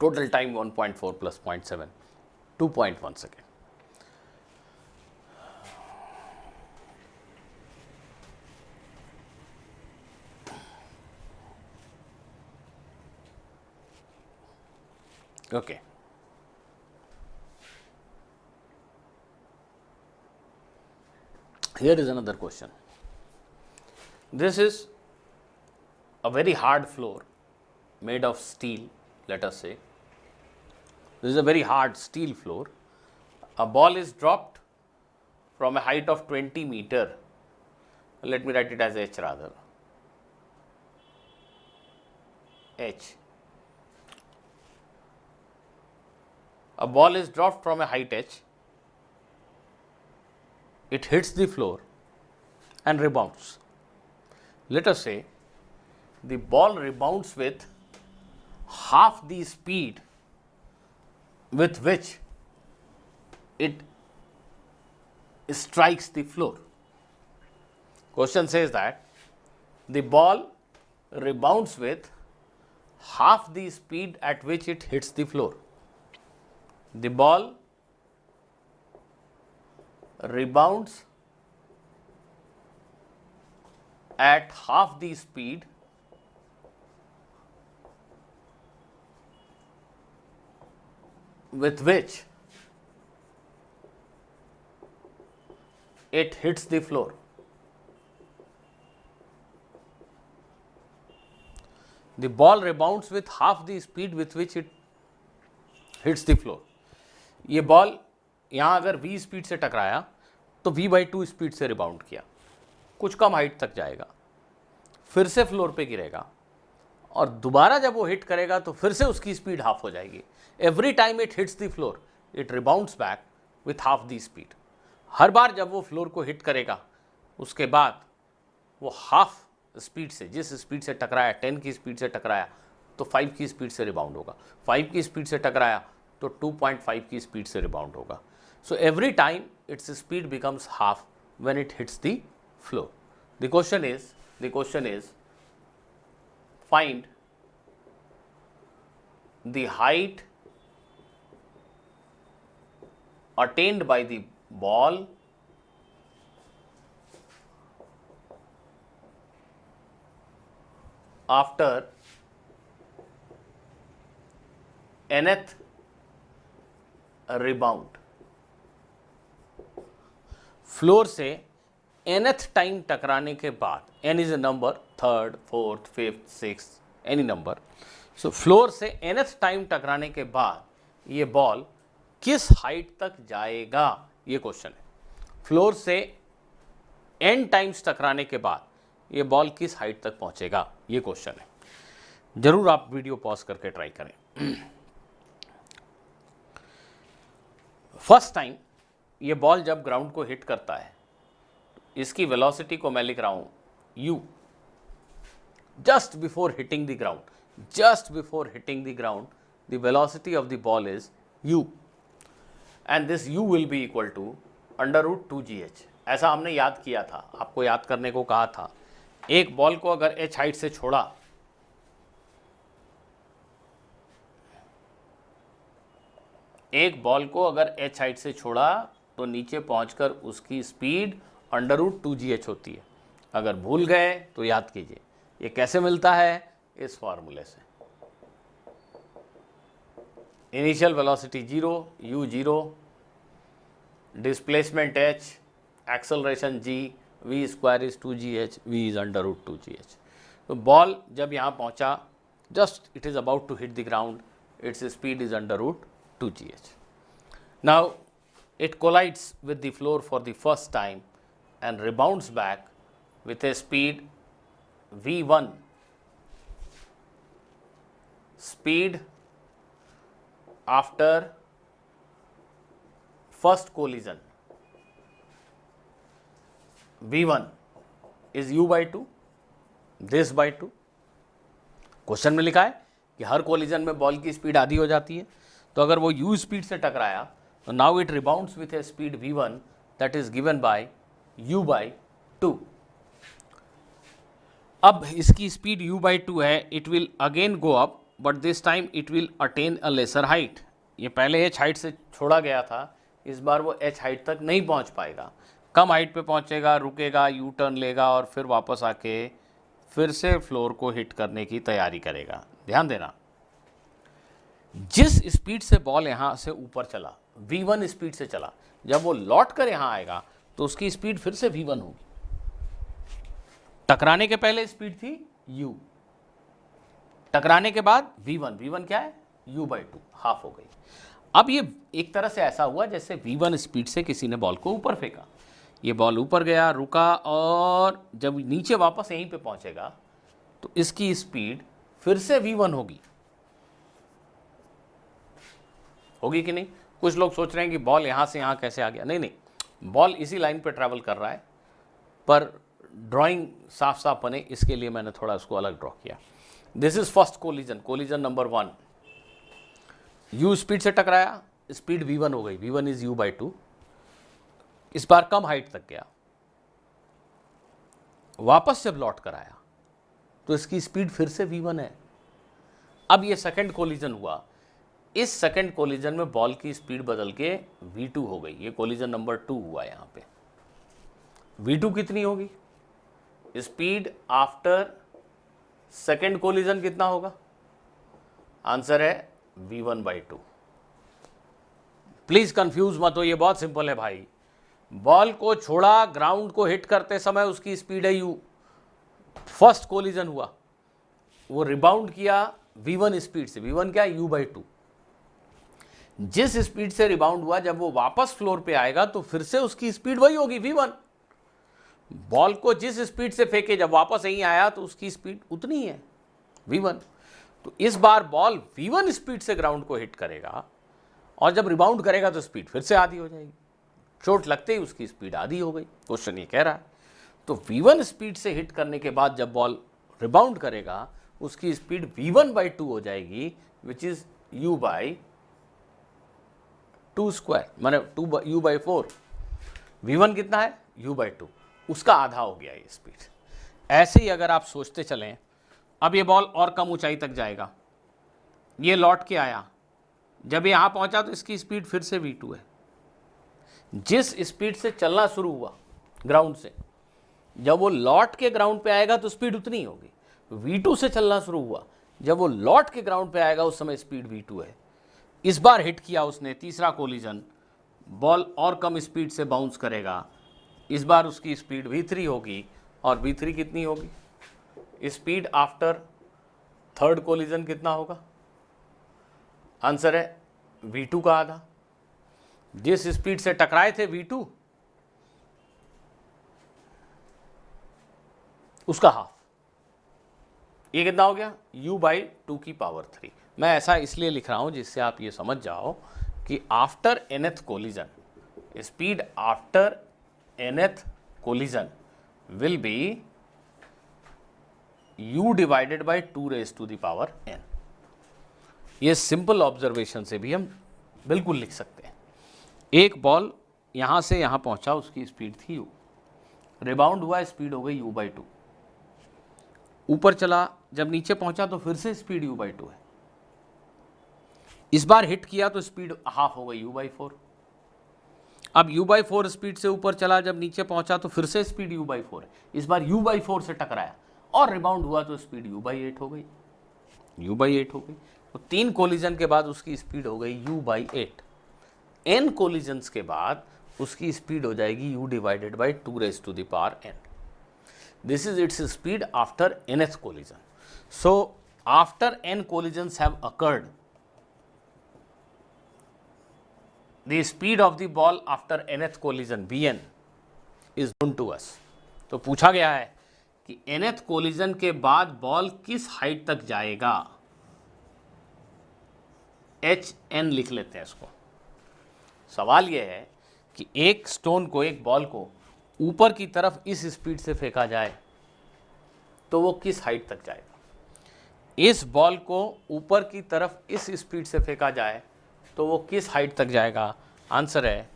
total time 1.4 plus 0.7 2.1 second. Okay. Here is another question. This is a very hard floor made of steel, let us say. This is a very hard steel floor. A ball is dropped from a height of 20 meter. Let me write it as h rather. H. A ball is dropped from a height h, it hits the floor and rebounds. Let us say the ball rebounds with half the speed with which it strikes the floor. Question says that the ball rebounds with half the speed at which it hits the floor. The ball rebounds at half the speed with which it hits the floor. The ball rebounds with half the speed with which it hits the floor. ये बॉल यहाँ अगर v स्पीड से टकराया तो v/2 स्पीड से रिबाउंड किया, कुछ कम हाइट तक जाएगा, फिर से फ्लोर पे गिरेगा और दोबारा जब वो हिट करेगा तो फिर से उसकी स्पीड हाफ हो जाएगी। Every time it hits the floor it rebounds back with half the speed. हर बार जब वो फ्लोर को हिट करेगा उसके बाद वो हाफ स्पीड से, जिस स्पीड से टकराया 10 की स्पीड से टकराया तो 5 की स्पीड से रिबाउंड होगा, 5 की स्पीड से टकराया तो 2.5 की स्पीड से रिबाउंड होगा। So every time its speed becomes half when it hits the floor. The question is find the height attained by the ball after nth rebound। Floor से nth टाइम टकराने के बाद, n is a number, third, fourth, fifth, sixth, any number. So floor से nth टाइम टकराने के बाद ये बॉल किस हाइट तक जाएगा, ये क्वेश्चन है। फ्लोर से n टाइम्स टकराने के बाद ये बॉल किस हाइट तक पहुंचेगा, ये क्वेश्चन है। जरूर आप वीडियो पॉज करके ट्राई करें। फर्स्ट टाइम ये बॉल जब ग्राउंड को हिट करता है, इसकी वेलोसिटी को मैं लिख रहा हूं u। Just before hitting the ground, the velocity of the ball is u and this u will be equal to √2gh। ऐसा हमने याद किया था, आपको याद करने को कहा था। एक बॉल को अगर h हाइट से छोड़ा h हाइट से छोड़ा तो नीचे पहुंचकर उसकी स्पीड √2gh होती है। अगर भूल गए तो याद कीजिए। ये कैसे मिलता है? इस फॉर्मूले से। Initial velocity 0, u 0, displacement h, acceleration g, v square is 2gh, v is √2gh। तो बॉल जब यहाँ पहुँचा, just it is about to hit the ground, its speed is √2gh। Now it collides with the floor for the first time and rebounds back with a speed v1. Speed after first collision v1 is u by 2, this by 2. Question में लिखा है कि हर कोलिजन में बॉल की स्पीड आधी हो जाती है, तो अगर वो u स्पीड से टकराया तो now it rebounds with a speed v1 that is given by u by 2. अब इसकी स्पीड u by 2 है, it will again go up but this time it will attain a lesser height. ये पहले h हाइट से छोड़ा गया था, इस बार वो h हाइट तक नहीं पहुंच पाएगा, कम हाइट पे पहुंचेगा, रुकेगा, यू टर्न लेगा और फिर वापस आके फिर से फ्लोर को हिट करने की तैयारी करेगा. ध्यान देना, जिस स्पीड से बॉल यहाँ से ऊपर चला v1 स्पीड से चला, जब वो लौट कर यहाँ आएगा तो उसकी स्पीड फिर से v1 होगी. टकराने के पहले स्पीड थी u, टकराने के बाद v1 क्या है u by 2, हाफ हो गई. अब ये एक तरह से ऐसा हुआ जैसे v1 स्पीड से किसी ने बॉल को ऊपर फेंका, ये बॉल ऊपर गया, रुका और जब नीचे वापस यहीं पे पहुंचेगा तो इसकी स्पीड फिर से v1 होगी कि नहीं. कुछ लोग सोच रहे हैं कि बॉल यहाँ से यहाँ कैसे आ गया. नहीं, बॉल इसी लाइन पे ट्रैवल कर रहा है, पर ड्राइंग साफ साफ बने इसके लिए मैंने थोड़ा उसको अलग ड्रॉ किया. This is first collision number 1. u speed से टकराया, स्पीड v1 हो गई, v1 इज u by 2. इस बार कम हाइट तक गया, वापस जब लौट कर आया तो इसकी स्पीड फिर से v1 है. अब ये सेकंड कोलिजन हुआ, इस सेकंड कोलिजन में बॉल की स्पीड बदल के v2 हो गई. ये कोलिजन नंबर 2 हुआ. यहां पे v2 कितनी होगी, स्पीड आफ्टर सेकंड कोलिजन कितना होगा, आंसर है v1 by 2. प्लीज कंफ्यूज मत हो, ये बहुत सिंपल है भाई. बॉल को छोड़ा, ग्राउंड को हिट करते समय उसकी स्पीड है u. फर्स्ट कोलिजन हुआ, वो रिबाउंड किया v1 स्पीड से, v1 क्या है u by 2. जिस स्पीड से रिबाउंड हुआ, जब वो वापस फ्लोर पे आएगा तो फिर से उसकी स्पीड वही होगी v1. बॉल को जिस स्पीड से फेंके, जब वापस यहीं आया तो उसकी स्पीड उतनी है v1. तो इस बार बॉल v1 स्पीड से ग्राउंड को हिट करेगा और जब रिबाउंड करेगा तो स्पीड फिर से आधी हो जाएगी. चोट लगते ही उसकी स्पीड आधी हो गई, क्वेश्चन ये कह रहा है. तो v1 स्पीड से हिट करने के बाद जब बॉल रिबाउंड करेगा उसकी स्पीड v1 by 2 हो जाएगी, which is u by 2 square, माने u by 4. v1 कितना है u by 2, उसका आधा हो गया ये स्पीड. ऐसे ही अगर आप सोचते चलें, अब ये बॉल और कम ऊंचाई तक जाएगा, ये लौट के आया, जब यहां पहुंचा तो इसकी स्पीड फिर से v2 है. जिस स्पीड से चलना शुरू हुआ ग्राउंड से, जब वो लौट के ग्राउंड पे आएगा तो स्पीड उतनी होगी. v2 से चलना शुरू हुआ, जब वो लौट के ग्राउंड पे आएगा उस समय स्पीड v2 है. इस बार हिट किया उसने, तीसरा कोलिजन, बॉल और कम स्पीड से बाउंस करेगा, इस बार उसकी स्पीड v3 होगी. और v3 कितनी होगी, स्पीड आफ्टर थर्ड कोलिजन कितना होगा, आंसर है v2 का आधा. जिस स्पीड से टकराए थे v2, उसका हाफ. ये कितना हो गया u by 2 की पावर 3. मैं ऐसा इसलिए लिख रहा हूं जिससे आप ये समझ जाओ कि after nth collision, speed after nth collision will be u divided by 2 raised to the power n. ये सिंपल ऑब्जर्वेशन से भी हम बिल्कुल लिख सकते हैं. एक बॉल यहां से यहां पहुंचा, उसकी स्पीड थी u, रिबाउंड हुआ, स्पीड हो गई u by 2. ऊपर चला, जब नीचे पहुंचा तो फिर से स्पीड u by 2 है. इस बार हिट किया तो स्पीड हाफ हो गई u by 4. अब u by 4 स्पीड से ऊपर चला, जब नीचे पहुंचा तो फिर से स्पीड u by 4 है. इस बार u by 4 से टकराया और रिबाउंड हुआ तो स्पीड u by 8 हो गई, u by 8 हो गई. तो 3 कोलिजन के बाद उसकी स्पीड हो गई u by 8. n कोलिजन्स के बाद उसकी स्पीड हो जाएगी u divided by 2 raised to the power n. This is its speed after nth collision. So after n collisions have occurred, the speed of the ball after nth collision Vn is known to us. तो पूछा गया है कि nth कोलिजन के बाद बॉल किस हाइट तक जाएगा। Hn लिख लेते हैं इसको। सवाल यह है कि एक स्टोन को, एक बॉल को ऊपर की तरफ इस स्पीड से फेंका जाए तो वो किस हाइट तक जाएगा। इस बॉल को ऊपर की तरफ इस स्पीड से फेंका जाए तो वो किस हाइट तक जाएगा। आंसर है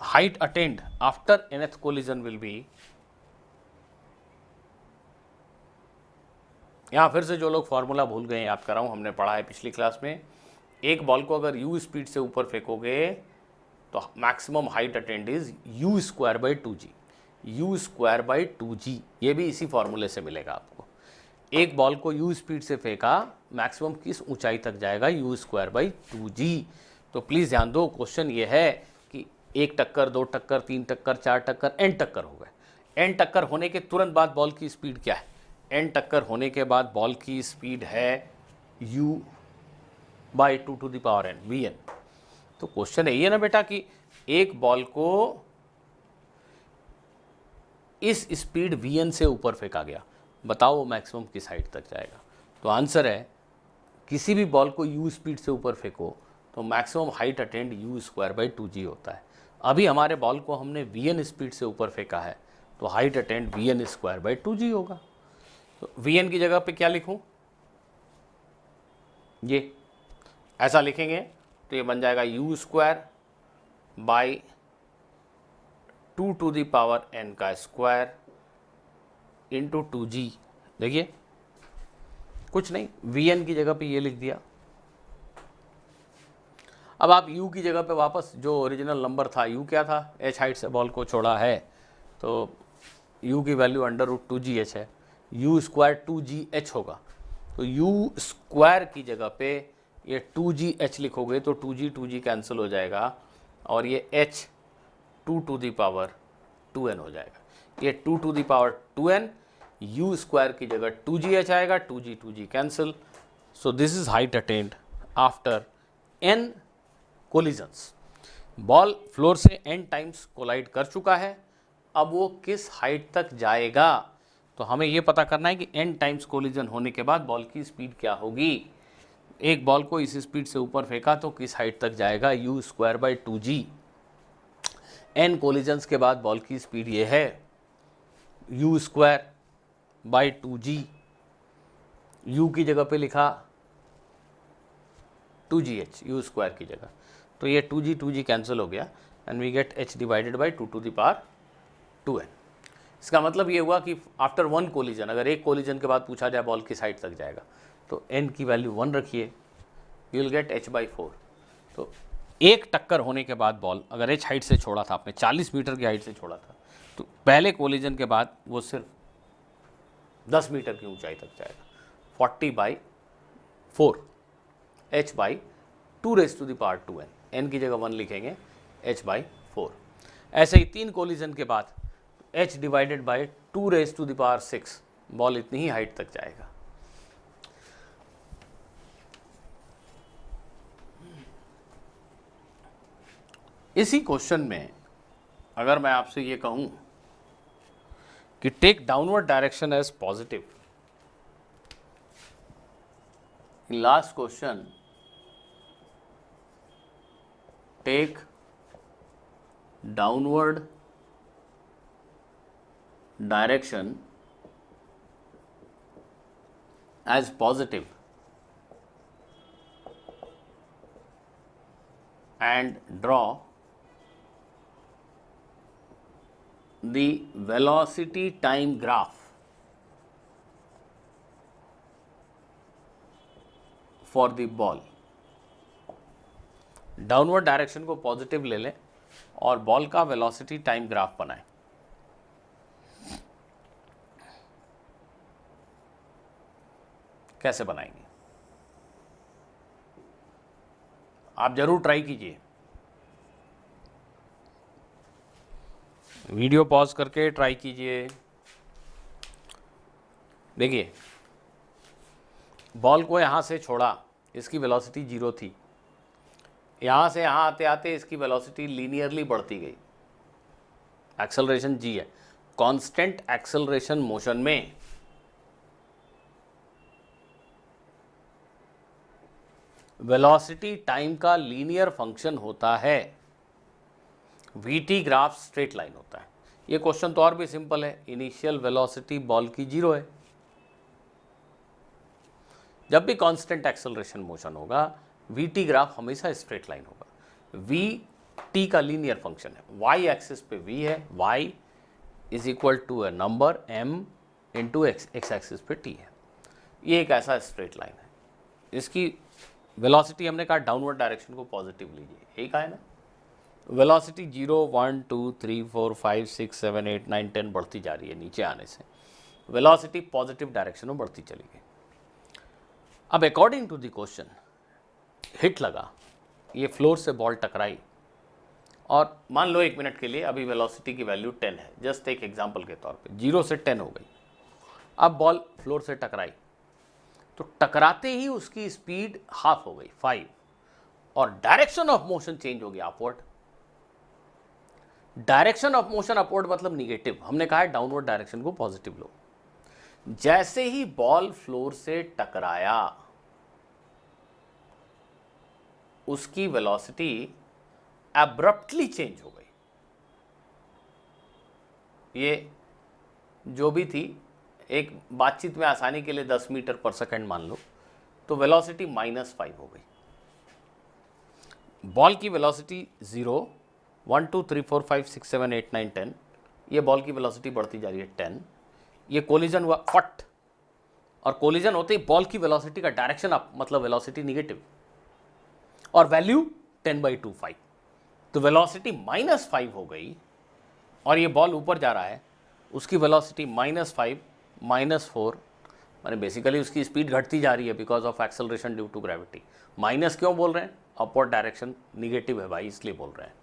height attained after nth collision will be, यहां फिर से जो लोग फॉर्मूला भूल गए याद कराऊं, हमने पढ़ा है पिछली क्लास में, एक बॉल को अगर u स्पीड से ऊपर फेंकोगे तो maximum height attend is u square by 2g, u square by 2g, ये भी इसी फॉर्मूले से मिलेगा आपको। एक बॉल को u स्पीड से फेंका, मैक्सिमम किस ऊंचाई तक जाएगा, u स्क्वायर बाई 2g। तो प्लीज़ ध्यान दो, क्वेश्चन ये है कि 1 टक्कर, 2 टक्कर, 3 टक्कर, 4 टक्कर, n टक्कर हो गए। n टक्कर होने के तुरंत बाद बॉल की स्पीड क्या है। n टक्कर होने के बाद बॉल की स्पीड है u by 2 to the power n, Vn। तो क्वेश्चन यही है ना बेटा कि एक बॉल को इस स्पीड Vn से ऊपर फेंका गया, बताओ वो मैक्सिमम किस हाइट तक जाएगा। तो आंसर है किसी भी बॉल को u स्पीड से ऊपर फेंको तो maximum height attend u square by 2g होता है। अभी हमारे बॉल को हमने Vn स्पीड से ऊपर फेंका है तो height attend Vn square by 2g होगा। तो Vn की जगह पे क्या लिखूं, ये ऐसा लिखेंगे तो ये बन जाएगा u square by 2 to the power n का स्क्वायर इंटू 2g। देखिए कुछ नहीं, Vn की जगह पे ये लिख दिया। अब आप u की जगह पे वापस जो ओरिजिनल नंबर था, u क्या था, h हाइट से बॉल को छोड़ा है तो u की वैल्यू √2gh है, u स्क्वायर 2gh होगा। तो u स्क्वायर की जगह पे ये 2gh लिखोगे तो 2g कैंसिल हो जाएगा और ये h 2 to the power 2n हो जाएगा। ये 2 to the power 2n, u square की जगह 2gh आएगा, 2g cancel. So this is height attained after n collisions. Ball floor से n टाइम्स कोलाइड कर चुका है, अब वो किस हाइट तक जाएगा। तो हमें ये पता करना है कि n टाइम्स कोलिजन होने के बाद बॉल की स्पीड क्या होगी। एक बॉल को इस स्पीड से ऊपर फेंका तो किस हाइट तक जाएगा, u square by 2g। n collisions के बाद बॉल की स्पीड ये है u square by 2g, u की जगह पे लिखा 2gh, u स्क्वायर की जगह, तो ये 2g कैंसिल हो गया and we get h divided by 2 to the power 2n। इसका मतलब ये हुआ कि आफ्टर 1 कोलिजन, अगर एक कोलिजन के बाद पूछा जाए बॉल किस हाइट तक जाएगा तो n की वैल्यू 1 रखिए, you will get h by 4। तो एक टक्कर होने के बाद बॉल अगर h हाइट से छोड़ा था आपने, 40 मीटर की हाइट से छोड़ा था, तो पहले कोलिजन के बाद वो सिर्फ 10 मीटर की ऊंचाई तक जाएगा, 40 by 4, h by 2 raise to the power 2n, n की जगह 1 लिखेंगे, h बाई 4। ऐसे ही 3 कोलिजन के बाद h divided by 2 raise to the power 6, ball इतनी ही हाइट तक जाएगा। इसी क्वेश्चन में अगर मैं आपसे ये कहूं कि take downward direction as positive, last question take downward direction as positive and draw the velocity time graph for the ball। Downward direction को पॉजिटिव ले लें और बॉल का वेलोसिटी टाइम ग्राफ बनाएं। कैसे बनाएंगे आप जरूर ट्राई कीजिए, वीडियो पॉज करके ट्राई कीजिए। देखिए बॉल को यहाँ से छोड़ा, इसकी वेलोसिटी 0 थी, यहां से यहां आते आते इसकी वेलोसिटी लीनियरली बढ़ती गई, एक्सेलरेशन जी है। कांस्टेंट एक्सेलरेशन मोशन में वेलोसिटी टाइम का लीनियर फंक्शन होता है, वीटी ग्राफ स्ट्रेट लाइन होता है। ये क्वेश्चन तो और भी सिंपल है, इनिशियल वेलोसिटी बॉल की 0 है। जब भी कांस्टेंट एक्सेलरेशन मोशन होगा वीटी ग्राफ हमेशा स्ट्रेट लाइन होगा। वी टी का लीनियर फंक्शन है, वाई एक्सिस पे वी है, y is equal to a number m into x axis पे t है। ये एक ऐसा स्ट्रेट लाइन है, इसकी वेलोसिटी हमने कहा डाउनवर्ड डायरेक्शन को पॉजिटिव लीजिए, यही कहा है ना। वेलोसिटी 0 1 2 3 4 5 6 7 8 9 10 बढ़ती जा रही है, नीचे आने से वेलोसिटी पॉजिटिव डायरेक्शन में बढ़ती चली गई। अब according to the question hit लगा, ये फ्लोर से बॉल टकराई और मान लो 1 मिनट के लिए अभी वेलोसिटी की वैल्यू 10 है, जस्ट एक एग्जांपल के तौर पे 0 से 10 हो गई। अब बॉल फ्लोर से टकराई तो टकराते ही उसकी स्पीड हाफ हो गई 5 और डायरेक्शन ऑफ मोशन चेंज हो गया upward. Direction of motion upward मतलब निगेटिव, हमने कहा है डाउनवर्ड डायरेक्शन को पॉजिटिव लो। जैसे ही बॉल फ्लोर से टकराया उसकी वेलोसिटी एब्रप्टली चेंज हो गई। ये जो भी थी एक बातचीत में आसानी के लिए 10 मीटर पर सेकंड मान लो, तो वेलोसिटी -5 हो गई। बॉल की वेलोसिटी 0 1 2 3 4 5 6 7 8 9 10, ये बॉल की वेलोसिटी बढ़ती जा रही है 10। ये कोलिजन हुआ फट, और कोलिजन होते ही बॉल की वेलोसिटी का डायरेक्शन अप मतलब वेलोसिटी निगेटिव, और वैल्यू 10/2 5, तो वेलोसिटी -5 हो गई और ये बॉल ऊपर जा रहा है, उसकी वेलोसिटी -5 -4, माने बेसिकली उसकी स्पीड घटती जा रही है because of acceleration due to gravity. Minus क्यों बोल रहे हैं, अपवर्ड डायरेक्शन निगेटिव है भाई इसलिए बोल रहे हैं।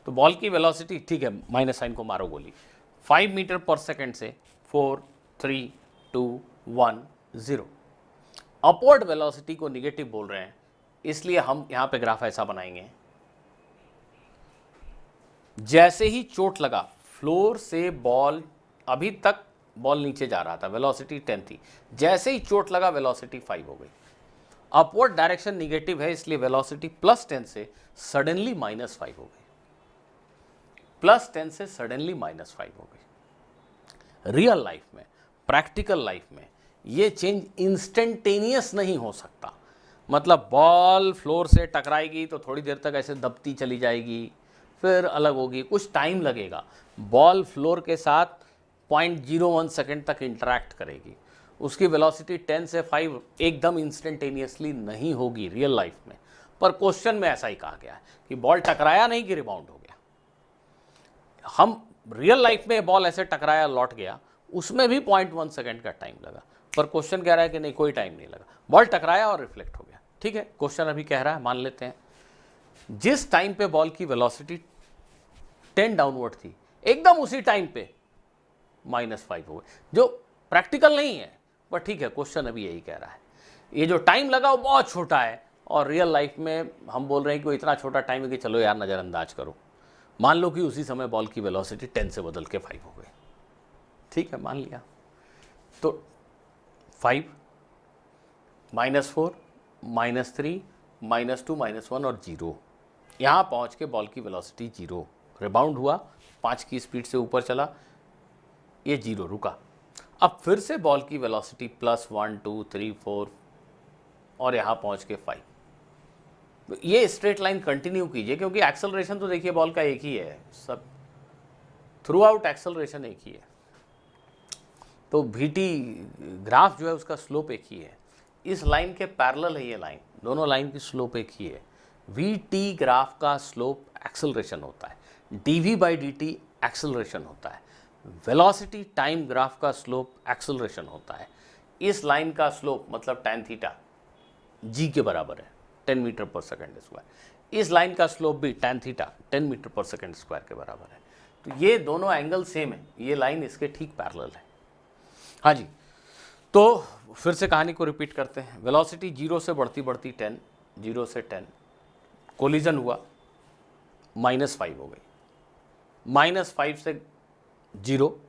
तो बॉल की वेलोसिटी ठीक है, माइनस साइन को मारो गोली, 5 मीटर पर सेकंड से 4 3 2 1 0। अपवर्ड वेलोसिटी को निगेटिव बोल रहे हैं, इसलिए हम यहां पे ग्राफ ऐसा बनाएंगे। जैसे ही चोट लगा फ्लोर से बॉल, अभी तक बॉल नीचे जा रहा था, वेलोसिटी 10 थी, जैसे ही चोट लगा वेलोसिटी 5 हो गई। अपवर्ड डायरेक्शन निगेटिव है इसलिए वेलोसिटी +10 से सडनली -5 हो गई, +10 से सडनली -5 हो गई। रियल लाइफ में, प्रैक्टिकल लाइफ में ये चेंज इंस्टेंटेनियस नहीं हो सकता। मतलब बॉल फ्लोर से टकराएगी तो थोड़ी देर तक ऐसे दबती चली जाएगी, फिर अलग होगी, कुछ टाइम लगेगा। बॉल फ्लोर के साथ 0.01 सेकेंड तक इंटरैक्ट करेगी, उसकी वेलोसिटी 10 से 5 एकदम इंस्टेंटेनियसली नहीं होगी रियल लाइफ में। पर क्वेश्चन में ऐसा ही कहा गया है कि बॉल टकराया नहीं कि रिबाउंड हो गया। हम रियल लाइफ में बॉल ऐसे टकराया लौट गया, उसमें भी 0.1 सेकेंड का टाइम लगा, पर क्वेश्चन कह रहा है कि नहीं कोई टाइम नहीं लगा, बॉल टकराया और रिफ्लेक्ट हो गया। ठीक है, क्वेश्चन अभी कह रहा है, मान लेते हैं जिस टाइम पे बॉल की वेलोसिटी 10 डाउनवर्ड थी, एकदम उसी टाइम पे -5 हो गए, जो प्रैक्टिकल नहीं है, पर ठीक है क्वेश्चन अभी यही कह रहा है। ये जो टाइम लगा वो बहुत छोटा है, और रियल लाइफ में हम बोल रहे हैं कि वो इतना छोटा टाइम है कि चलो यार नज़रअंदाज करो। मान लो कि उसी समय बॉल की वेलोसिटी 10 से बदल के 5 हो गई, ठीक है मान लिया, तो 5 -4 -3 -2 -1 और 0, यहाँ पहुँच के बॉल की वेलोसिटी 0, रिबाउंड हुआ 5 की स्पीड से ऊपर चला, ये 0 रुका। अब फिर से बॉल की वेलोसिटी +1 2 3 4 और यहाँ पहुँच के 5। तो ये स्ट्रेट लाइन कंटिन्यू कीजिए, क्योंकि एक्सेलरेशन तो देखिए बॉल का एक ही है, सब थ्रू आउट एक्सेलरेशन एक ही है। तो VT ग्राफ जो है उसका स्लोप एक ही है, इस लाइन के पैरेलल है ये लाइन, दोनों लाइन की स्लोप एक ही है। VT ग्राफ का स्लोप एक्सेलरेशन होता है, dV/dt एक्सेलरेशन होता है। वेलोसिटी टाइम ग्राफ का स्लोप एक्सेलरेशन होता है। इस लाइन का स्लोप मतलब tan थीटा g के बराबर है, 10 मीटर पर सेकंड स्क्वायर। इस लाइन का स्लोप भी tan थीटा 10 मीटर पर सेकंड स्क्वायर के बराबर है। तो ये दोनों एंगल सेम है, ये लाइन इसके ठीक पैरेलल है। हाँ जी, तो फिर से कहानी को रिपीट करते हैं। वेलोसिटी 0 से बढ़ती बढ़ती 10, 0 से 10, कोलिजन हुआ, -5 हो गई, -5 से 0,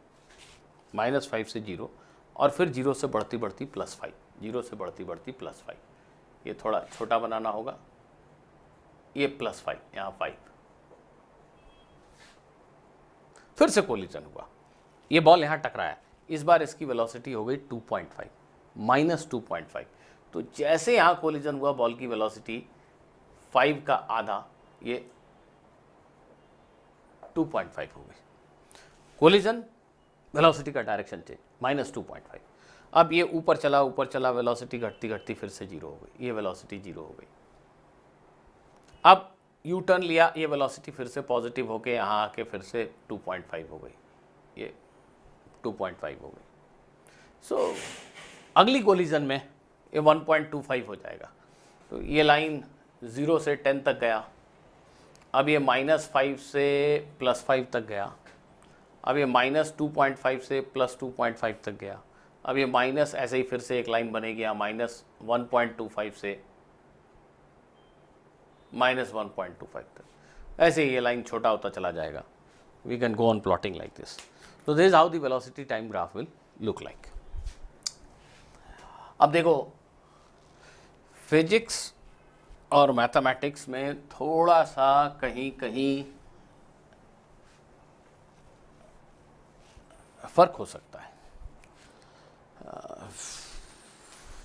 -5 से 0, और फिर 0 से बढ़ती बढ़ती +5, 0 से बढ़ती बढ़ती +5। ये थोड़ा छोटा बनाना होगा, ये +5, यहाँ 5, फिर से कोलिजन हुआ, ये बॉल यहाँ टकराया, इस बार इसकी वेलोसिटी हो गई 2.5, -2.5। तो जैसे यहाँ कोलिजन हुआ बॉल की वेलोसिटी 5 का आधा, ये 2.5 हो गई। कोलिजन, वेलोसिटी का डायरेक्शन चेंज, -2.5। अब ये ऊपर चला, वेलोसिटी घटती घटती फिर से 0 हो गई, ये वेलोसिटी 0 हो गई। अब यू टर्न लिया, ये वेलोसिटी फिर से पॉजिटिव होके यहाँ आके फिर से 2.5 हो गई, ये 2.5 हो गई। सो अगली कोलिजन में ये 1.25 हो जाएगा। तो ये लाइन 0 से 10 तक गया, अब ये -5 से +5 तक गया, अब ये -2.5 से +2.5 तक गया, अब ये माइनस, ऐसे ही फिर से एक लाइन बनेगी यहाँ -1.25 से -1.25 तक, ऐसे ही ये लाइन छोटा होता चला जाएगा। We can go on plotting like this. So this is how the velocity time graph will look like. अब देखो, फिजिक्स और मैथमेटिक्स में थोड़ा सा कहीं कहीं फर्क हो सकता है।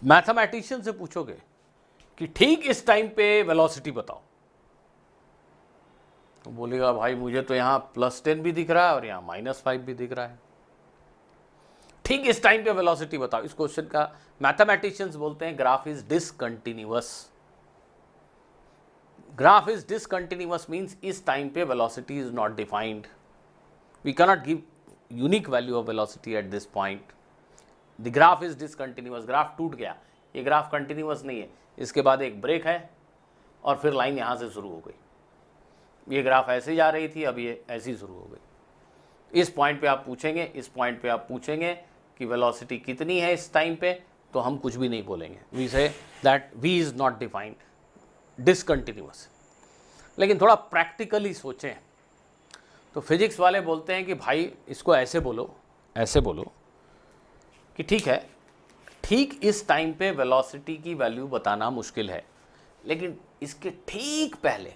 मैथमेटिशियन से पूछोगे कि ठीक इस टाइम पे वेलोसिटी बताओ, तो बोलेगा भाई मुझे तो यहाँ +10 भी दिख रहा है और यहाँ -5 भी दिख रहा है, ठीक इस टाइम पे वेलोसिटी बताओ। इस क्वेश्चन का मैथमेटिशियंस बोलते हैं graph is discontinuous. Graph is discontinuous means इस टाइम पे velocity is not defined, we cannot give unique value of velocity at this point. The graph is discontinuous, graph टूट गया, ये ग्राफ कंटिन्यूअस नहीं है, इसके बाद एक ब्रेक है और फिर लाइन यहाँ से शुरू हो गई। ये ग्राफ ऐसे जा रही थी, अब ये ऐसी शुरू हो गई। इस पॉइंट पे आप पूछेंगे, इस पॉइंट पे आप पूछेंगे कि वेलोसिटी कितनी है इस टाइम पे, तो हम कुछ भी नहीं बोलेंगे, we say that v is not defined, discontinuous. लेकिन थोड़ा प्रैक्टिकली सोचें तो फिजिक्स वाले बोलते हैं कि भाई इसको ऐसे बोलो कि ठीक है, ठीक इस टाइम पे वेलोसिटी की वैल्यू बताना मुश्किल है, लेकिन इसके ठीक पहले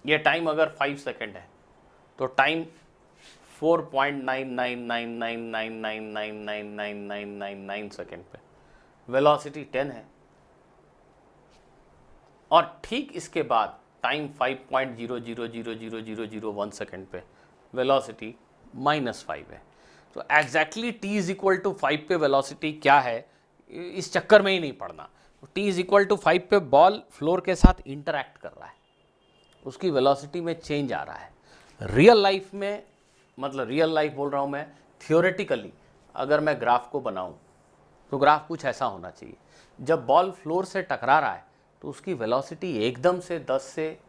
ये टाइम अगर 5 सेकेंड है तो टाइम 4.999999999999 सेकेंड पे वेलोसिटी 10 है, और ठीक इसके बाद टाइम 5.00000001 सेकेंड पे वेलोसिटी -5 है। तो exactly t is equal to 5 पे वेलोसिटी क्या है इस चक्कर में ही नहीं पड़ना। t इज इक्वल टू 5 पे बॉल फ्लोर के साथ इंटरैक्ट कर रहा है, उसकी वेलोसिटी में चेंज आ रहा है। रियल लाइफ में, मतलब रियल लाइफ बोल रहा हूँ मैं, थियोरेटिकली अगर मैं ग्राफ को बनाऊँ तो ग्राफ कुछ ऐसा होना चाहिए। जब बॉल फ्लोर से टकरा रहा है तो उसकी वेलोसिटी एकदम से 10 से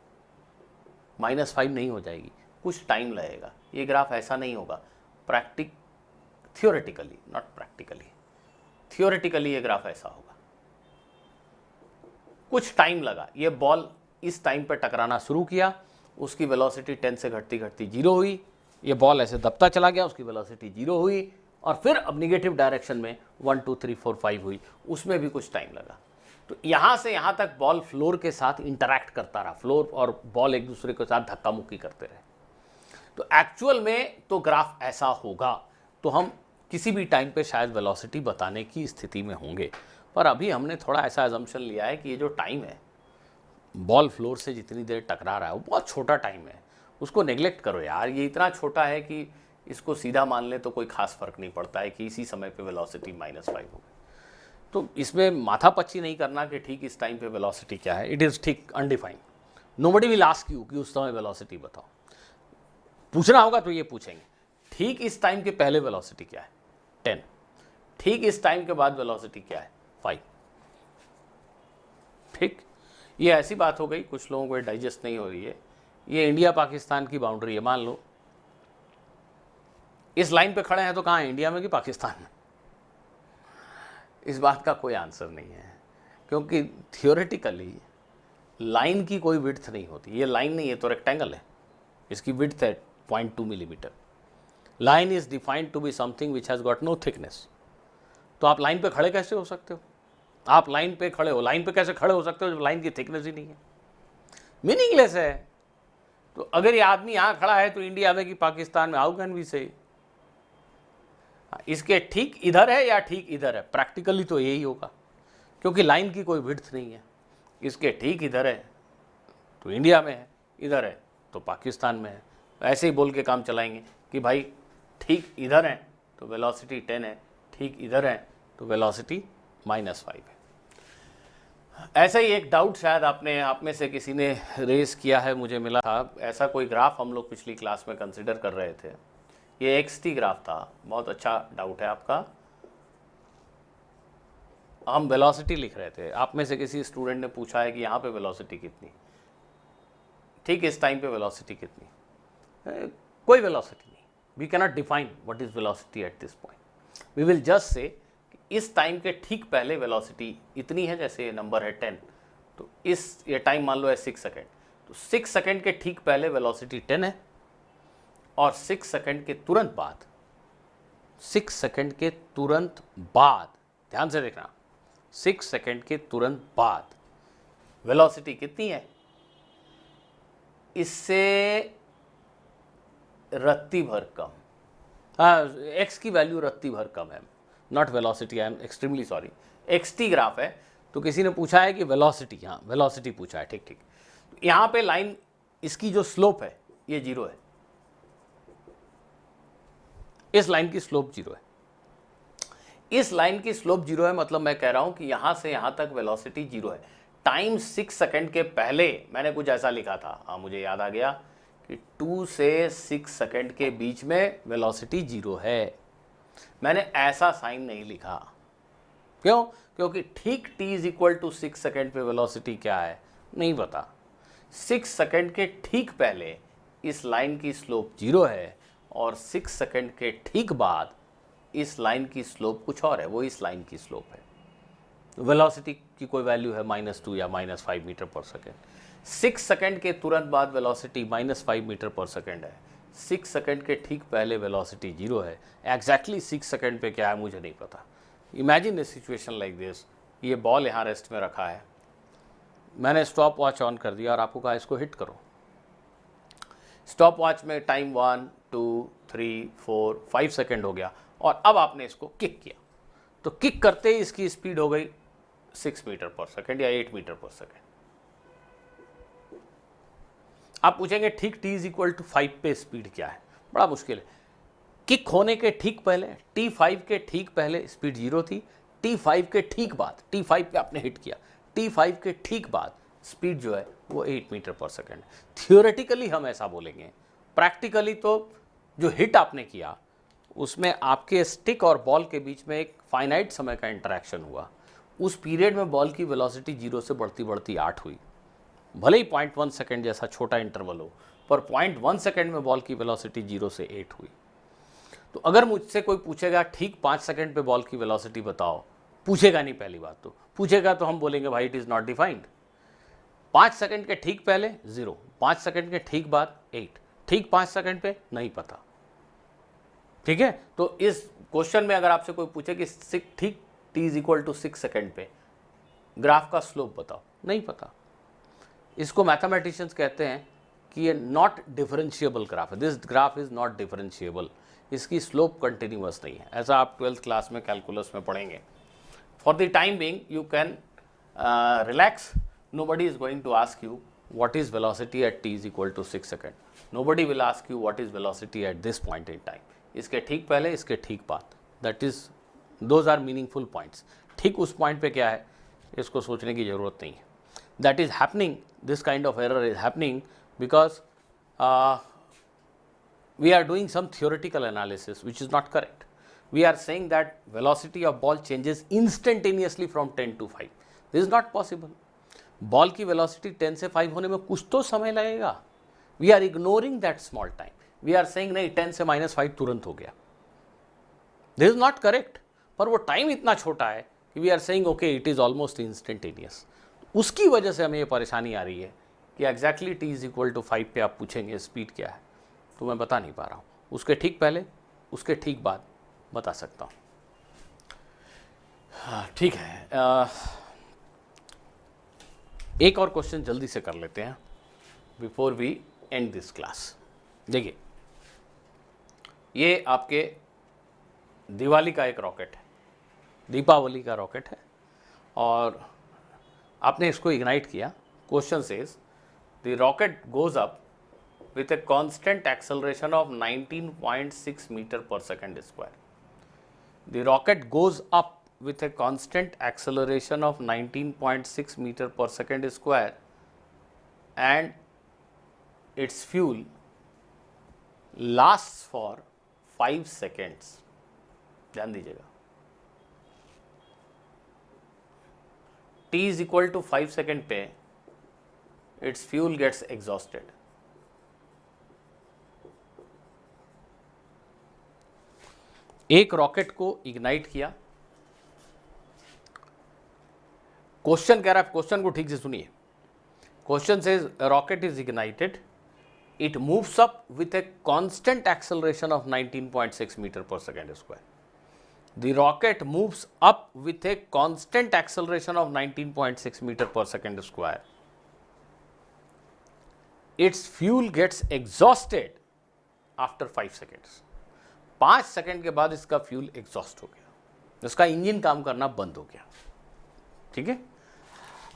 -5 नहीं हो जाएगी, कुछ टाइम लगेगा। ये ग्राफ ऐसा नहीं होगा, थियोरेटिकली, नॉट प्रैक्टिकली, थियोरेटिकली ये ग्राफ ऐसा होगा। कुछ टाइम लगा, ये बॉल इस टाइम पर टकराना शुरू किया, उसकी वेलोसिटी 10 से घटती घटती 0 हुई, ये बॉल ऐसे दबता चला गया, उसकी वेलोसिटी 0 हुई, और फिर अब निगेटिव डायरेक्शन में 1 2 3 4 5 हुई, उसमें भी कुछ टाइम लगा। तो यहाँ से यहाँ तक बॉल फ्लोर के साथ इंटरैक्ट करता रहा, फ्लोर और बॉल एक दूसरे के साथ धक्का मुक्की करते रहे। तो एक्चुअल में तो ग्राफ ऐसा होगा, तो हम किसी भी टाइम पे शायद वेलोसिटी बताने की स्थिति में होंगे। पर अभी हमने थोड़ा ऐसा एजम्पशन लिया है कि ये जो टाइम है बॉल फ्लोर से जितनी देर टकरा रहा है वो बहुत छोटा टाइम है, उसको नेग्लेक्ट करो यार, ये इतना छोटा है कि इसको सीधा मान ले तो कोई खास फर्क नहीं पड़ता है कि इसी समय पे वेलोसिटी -5 हो गई। तो इसमें माथापच्ची नहीं करना कि ठीक इस टाइम पे वेलोसिटी क्या है, इट इज़ ठीक undefined. Nobody will ask you कि उस समय वेलोसिटी बताओ। पूछना होगा तो ये पूछेंगे ठीक इस टाइम के पहले वेलोसिटी क्या है, 10, ठीक इस टाइम के बाद वेलोसिटी क्या है, 5। ठीक, ये ऐसी बात हो गई, कुछ लोगों को डाइजेस्ट नहीं हो रही है। ये इंडिया पाकिस्तान की बाउंड्री है, मान लो इस लाइन पे खड़े हैं तो कहाँ है, इंडिया में कि पाकिस्तान में? इस बात का कोई आंसर नहीं है, क्योंकि थियोरेटिकली लाइन की कोई विड्थ नहीं होती। ये लाइन नहीं है तो रेक्टेंगल है, इसकी विड्थ है 0.2 millimetre. Line is defined to be something which has got no thickness. तो आप लाइन पे खड़े कैसे हो सकते हो? आप लाइन पे खड़े हो, लाइन पे कैसे खड़े हो सकते हो जब लाइन की थिकनेस ही नहीं है? मीनिंगलेस है। तो अगर ये आदमी यहाँ खड़ा है तो इंडिया में कि पाकिस्तान में, हाउ कैन वी से? इसके ठीक इधर है या ठीक इधर है? प्रैक्टिकली तो यही होगा, क्योंकि लाइन की कोई विड्थ नहीं है। इसके ठीक इधर है तो इंडिया में है, इधर है तो पाकिस्तान में है। ऐसे ही बोल के काम चलाएंगे कि भाई ठीक इधर है तो वेलोसिटी 10 है, ठीक इधर है तो वेलोसिटी -5 है। ऐसा ही एक डाउट शायद आपने आप में से किसी ने रेस किया है, मुझे मिला था। ऐसा कोई ग्राफ हम लोग पिछली क्लास में कंसिडर कर रहे थे, ये XT ग्राफ था। बहुत अच्छा डाउट है आपका। हम वेलोसिटी लिख रहे थे, आप में से किसी स्टूडेंट ने पूछा है कि यहाँ पे वेलोसिटी कितनी, ठीक इस टाइम पे वेलोसिटी कितनी? कोई वेलोसिटी नहीं। We cannot define what is velocity at this point. We will just say इस टाइम के ठीक पहले वेलोसिटी इतनी है, जैसे ये नंबर है 10, तो ये टाइम मान लो है 6 सेकेंड, तो 6 सेकेंड के ठीक पहले वेलोसिटी 10 है, और 6 सेकेंड के तुरंत बाद, 6 सेकेंड के तुरंत बाद, ध्यान से देखना, 6 सेकेंड के तुरंत बाद वेलोसिटी कितनी है? इससे रत्ती भर कम। हाँ, एक्स की वैल्यू रत्ती भर कम है, not velocity. I am extremely sorry. XT graph है, तो किसी ने पूछा है कि वेलोसिटी, हाँ वेलोसिटी पूछा है, ठीक ठीक। तो यहाँ पे लाइन, इसकी जो स्लोप है ये 0 है, इस लाइन की स्लोप 0 है। इस लाइन की स्लोप 0 है, मतलब मैं कह रहा हूं कि यहां से यहां तक वेलोसिटी 0 है। टाइम 6 सेकेंड के पहले मैंने कुछ ऐसा लिखा था, हाँ मुझे याद आ गया कि 2 से 6 सेकेंड के बीच में वेलोसिटी 0 है। मैंने ऐसा साइन नहीं लिखा, क्यों? क्योंकि ठीक t = 6 सेकेंड पे वेलोसिटी क्या है नहीं पता। 6 सेकेंड के ठीक पहले इस लाइन की स्लोप 0 है, और 6 सेकेंड के ठीक बाद इस लाइन की स्लोप कुछ और है, वो इस लाइन की स्लोप है। वेलोसिटी की कोई वैल्यू है -2 या -5 मीटर पर सेकेंड। 6 सेकेंड के तुरंत बाद वेलोसिटी -5 मीटर पर सेकेंड है। 6 सेकेंड के ठीक पहले वेलोसिटी 0 है। एग्जैक्टली 6 सेकेंड पे क्या है मुझे नहीं पता। Imagine A situation like this, ये बॉल यहाँ रेस्ट में रखा है, मैंने स्टॉप वॉच ऑन कर दिया और आपको कहा इसको हिट करो। स्टॉप वॉच में टाइम 1 2 3 4 5 सेकेंड हो गया, और अब आपने इसको किक किया, तो किक करते ही इसकी स्पीड हो गई 6 मीटर पर सेकेंड या 8 मीटर पर सेकेंड। आप पूछेंगे ठीक t = 5 पे स्पीड क्या है? बड़ा मुश्किल है। किक होने के ठीक पहले, T5 के ठीक पहले स्पीड 0 थी, T5 के ठीक बाद, T5 पे आपने हिट किया, T5 के ठीक बाद स्पीड जो है वो 8 मीटर पर सेकेंड। थियोरेटिकली हम ऐसा बोलेंगे, प्रैक्टिकली तो जो हिट आपने किया उसमें आपके स्टिक और बॉल के बीच में एक फाइनाइट समय का इंटरेक्शन हुआ। उस पीरियड में बॉल की वेलोसिटी 0 से बढ़ती बढ़ती 8 हुई। भले ही 0.1 सेकेंड जैसा छोटा इंटरवल हो, पर 0.1 सेकेंड में बॉल की वेलोसिटी 0 से 8 हुई। तो अगर मुझसे कोई पूछेगा ठीक 5 सेकेंड पे बॉल की वेलोसिटी बताओ, पूछेगा नहीं, पहली बात तो पूछेगा तो हम बोलेंगे भाई it is not defined. 5 second के ठीक पहले 0, 5 सेकेंड के ठीक बाद 8, ठीक 5 सेकेंड पे नहीं पता। ठीक है, तो इस क्वेश्चन में अगर आपसे कोई पूछे कि ठीक t = 6 सेकेंड पे ग्राफ का स्लोप बताओ, नहीं पता। इसको मैथमेटिशियंस कहते हैं कि ये नॉट डिफरेंशिएबल ग्राफ है, this graph is not differentiable, इसकी स्लोप कंटिन्यूअस नहीं है। ऐसा आप 12th क्लास में कैलकुलस में पढ़ेंगे। For the time being you can relax, nobody is going to ask you what is velocity at t = 6 second, nobody will ask you what is velocity at this point in time। इसके ठीक पहले, इसके ठीक बाद, that is those are meaningful points। ठीक उस पॉइंट पे क्या है इसको सोचने की ज़रूरत नहीं है। that is happening, this kind of error is happening because we are doing some theoretical analysis which is not correct। we are saying that velocity of ball changes instantaneously from 10 to 5, this is not possible। Ball की वेलोसिटी 10 से 5 होने में कुछ तो समय लगेगा। We are ignoring that small time, we are saying नहीं 10 से -5 तुरंत हो गया, दिस इज नॉट करेक्ट। पर वो टाइम इतना छोटा है कि we are saying okay it is almost instantaneous. उसकी वजह से हमें ये परेशानी आ रही है कि exactly t is equal to 5 पे आप पूछेंगे स्पीड क्या है, तो मैं बता नहीं पा रहा हूँ। उसके ठीक पहले, उसके ठीक बाद बता सकता हूँ। हाँ ठीक है, एक और क्वेश्चन जल्दी से कर लेते हैं before we end this class. देखिए, ये आपके दिवाली का एक रॉकेट है, दीपावली का रॉकेट है, और आपने इसको इग्नाइट किया। Question says the rocket goes up with a constant acceleration of 19.6 meter per second square. The rocket goes up with a constant acceleration of 19.6 meter per second square and its fuel lasts for 5 seconds. ध्यान दीजिएगा, t is equal to 5 second पे its fuel gets exhausted. एक रॉकेट को इग्नाइट किया। क्वेश्चन कह रहा है, क्वेश्चन को ठीक से सुनिए। Question says rocket is ignited, it moves up with a constant acceleration of 19.6 metre per second square. The rocket moves up with a constant acceleration of 19.6 metre per second square. Its fuel gets exhausted after 5 seconds. 5 second के बाद इसका फ्यूल एग्जॉस्ट हो गया, इसका इंजन काम करना बंद हो गया। ठीक है,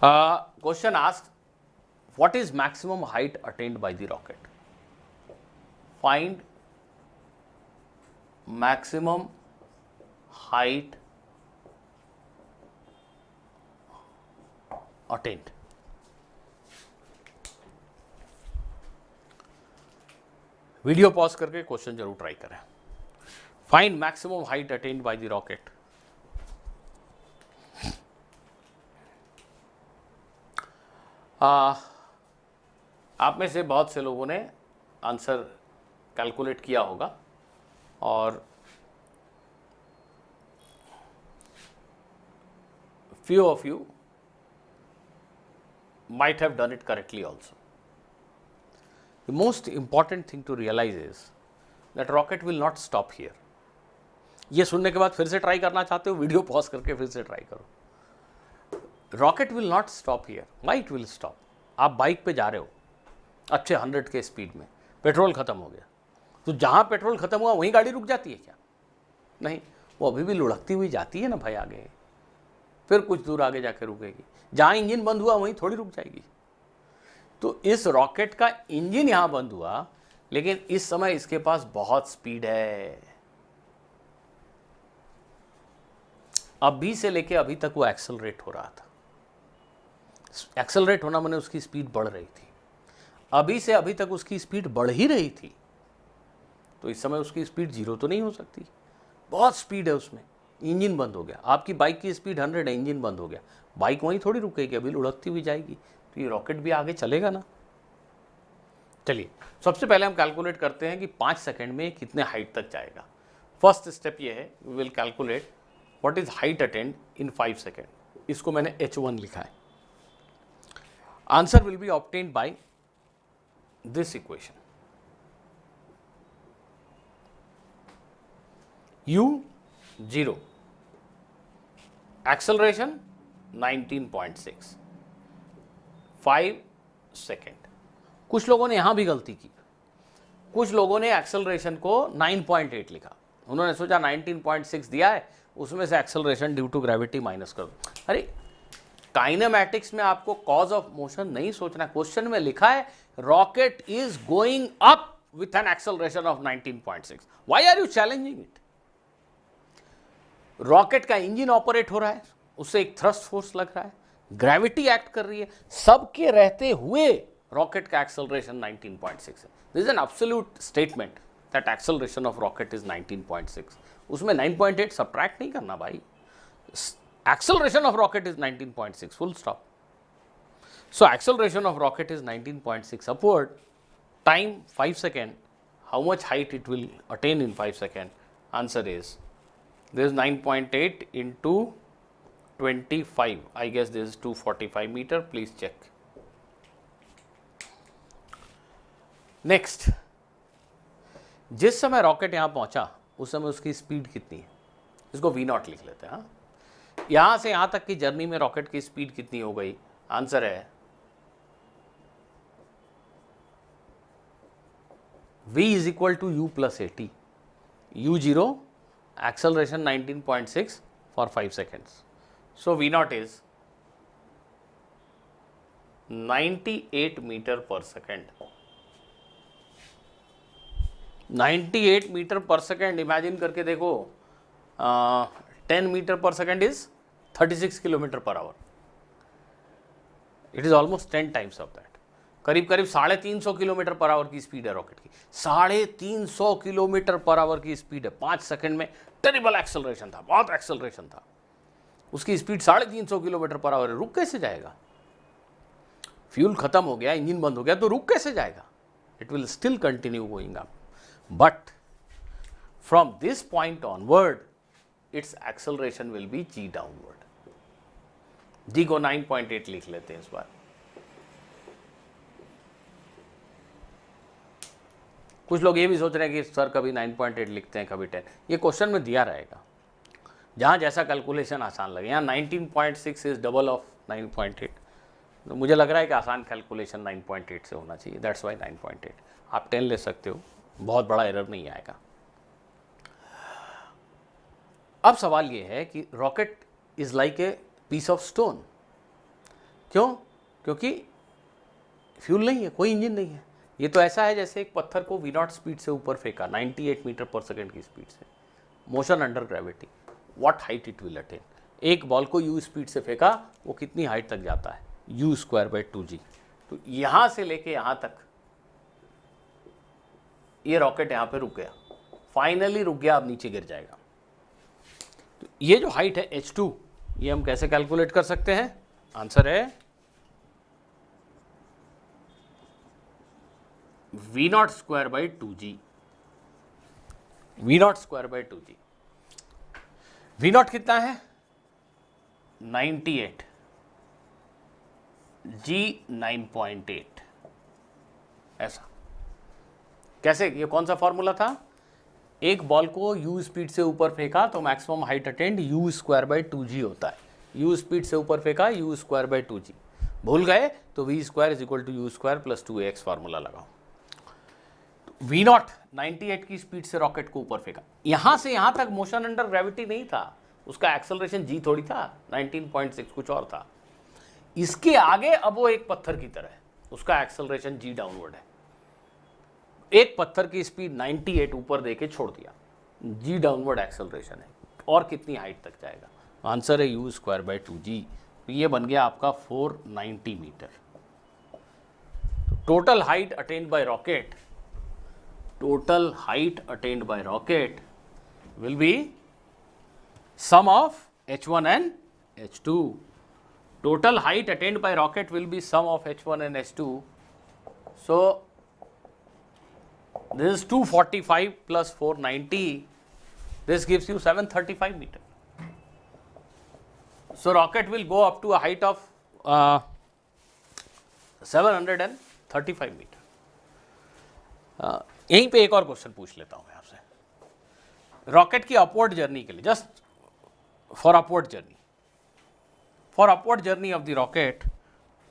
question asked what is maximum height attained by the rocket. Find maximum height attend. Video pause करके क्वेश्चन जरूर ट्राई करें। Find maximum height attained by the rocket. आप में से बहुत से लोगों ने आंसर कैलकुलेट किया होगा, और few of you might have done it correctly also. The most important thing to realize is that rocket will not stop here. ये सुनने के बाद फिर से ट्राई करना चाहते हो, वीडियो पॉज करके फिर से ट्राई करो। Rocket will not stop here, why it will stop. आप बाइक पे जा रहे हो अच्छे 100 के स्पीड में, पेट्रोल खत्म हो गया, तो जहाँ पेट्रोल खत्म हुआ वहीं गाड़ी रुक जाती है क्या? नहीं, वो अभी भी लुढ़कती हुई जाती है ना भाई आगे, फिर कुछ दूर आगे जाके रुकेगी। जहाँ इंजन बंद हुआ वहीं थोड़ी रुक जाएगी। तो इस रॉकेट का इंजन यहाँ बंद हुआ, लेकिन इस समय इसके पास बहुत स्पीड है। अभी से लेके अभी तक वो एक्सेलरेट हो रहा था। एक्सेलरेट होना माने उसकी स्पीड बढ़ रही थी। अभी से अभी तक उसकी स्पीड बढ़ ही रही थी, तो इस समय उसकी स्पीड 0 तो नहीं हो सकती, बहुत स्पीड है उसमें। इंजन बंद हो गया, आपकी बाइक की स्पीड 100 है, इंजन बंद हो गया, बाइक वहीं थोड़ी रुकेगी, अभी लुढ़कती हुई जाएगी, तो ये रॉकेट भी आगे चलेगा ना। चलिए, सबसे पहले हम कैलकुलेट करते हैं कि 5 सेकेंड में कितने हाइट तक जाएगा। फर्स्ट स्टेप ये है, we will calculate what is height attained in 5 second. इसको मैंने h1 लिखा है। Answer will be obtained by this equation, u0, acceleration 19.6, 5 second. कुछ लोगों ने यहां भी गलती की, कुछ लोगों ने एक्सेलरेशन को 9.8 लिखा। उन्होंने सोचा 19.6 दिया है, उसमें से acceleration due to gravity minus कर दो। अरे, काइनेमैटिक्स में आपको कॉज ऑफ मोशन नहीं सोचना। क्वेश्चन में लिखा है rocket is going up with an acceleration of 19.6। Why are you challenging it? Rocket का इंजन ऑपरेट हो रहा है, उससे एक थ्रस्ट फोर्स लग रहा है, ग्रेविटी एक्ट कर रही है, सबके रहते हुए रॉकेट का एक्सेलरेशन 19.6 है। This is an absolute statement that acceleration of rocket is 19.6। उसमें 9.8 सब्ट्रैक्ट नहीं करना भाई। Acceleration of rocket is 19.6, full stop. So acceleration of rocket is 19.6 upward, time 5 second, how much height it will attain in 5 second? Answer is this is 9.8 into 25. I guess this is 245 meter. Please check. Next, जिस समय रॉकेट यहां पहुंचा उस समय उसकी स्पीड कितनी है, इसको V0 लिख लेते हैं। हाँ, यहां से यहां तक की जर्नी में रॉकेट की स्पीड कितनी हो गई? आंसर है V is equal to U plus AT। U0 acceleration 19.6 for 5 seconds. So V0 is 98 meter per second. 98 metre per second, imagine करके देखो, 10 metre per second is 36 kilometre per hour. It is almost 10 times of that. करीब करीब 350 किलोमीटर पर आवर की स्पीड है रॉकेट की। 350 किलोमीटर पर आवर की स्पीड है। 5 सेकेंड में टेरिबल एक्सेलरेशन था, बहुत एक्सेलरेशन था। उसकी स्पीड 350 किलोमीटर पर आवर है। रुक कैसे जाएगा? फ्यूल खत्म हो गया, इंजन बंद हो गया, तो रुक कैसे जाएगा? It will still continue going up, but from this point onward its acceleration will be g downward. g को 9.8 लिख लेते हैं इस बार। कुछ लोग ये भी सोच रहे हैं कि सर कभी 9.8 लिखते हैं, कभी 10। ये क्वेश्चन में दिया रहेगा, जहां जैसा कैलकुलेशन आसान लगे। यहाँ 19.6 इज डबल ऑफ 9.8, तो मुझे लग रहा है कि आसान कैलकुलेशन 9.8 से होना चाहिए, दैट्स वाई 9.8। आप 10 ले सकते हो, बहुत बड़ा एरर नहीं आएगा। अब सवाल ये है कि rocket is like a piece of stone. क्यों? क्योंकि फ्यूल नहीं है, कोई इंजन नहीं है। ये तो ऐसा है जैसे एक पत्थर को V0 स्पीड से ऊपर फेंका, 98 मीटर पर सेकेंड की स्पीड से, motion under gravity, what height it will attain. एक बॉल को U स्पीड से फेंका, वो कितनी हाइट तक जाता है? U²/2g। तो यहां से लेके यहां तक ये रॉकेट यहां पे रुक गया, फाइनली रुक गया, अब नीचे गिर जाएगा। तो ये जो हाइट है h2, ये हम कैसे कैलकुलेट कर सकते हैं? आंसर है V0²/2g। V0²/2g। V0 कितना है? 98, g 9.8। ऐसा कैसे? ये कौन सा फॉर्मूला था? एक बॉल को U स्पीड से ऊपर फेंका तो मैक्सिमम हाइट अटेंड U²/2g होता है। U स्पीड से ऊपर फेंका, U²/2g। भूल गए तो V² = U² + 2ax फार्मूला लगाओ। तो V0 98 की स्पीड से रॉकेट को ऊपर फेंका, यहां से यहां तक मोशन अंडर ग्रेविटी नहीं था, उसका एक्सेलरेशन g थोड़ी था, 19.6 कुछ और था। इसके आगे अब वो एक पत्थर की तरह है, उसका एक्सेलरेशन g डाउनवर्ड है। एक पत्थर की स्पीड 98 ऊपर देके छोड़ दिया, g डाउनवर्ड एक्सेलरेशन है, और कितनी हाइट तक जाएगा? आंसर है U²/2g। तो ये बन गया आपका 490 metre. Total height attained by rocket, total height attained by rocket will be sum of h1 and h2. Total height attained by rocket will be sum of h1 and h2. So this is 245 plus 490. This gives you 735 meter. So rocket will go up to a height of 735 meter. यहीं पे एक और क्वेश्चन पूछ लेता हूं मैं आपसे। रॉकेट की अपवर्ड जर्नी के लिए, just for upward journey of the rocket,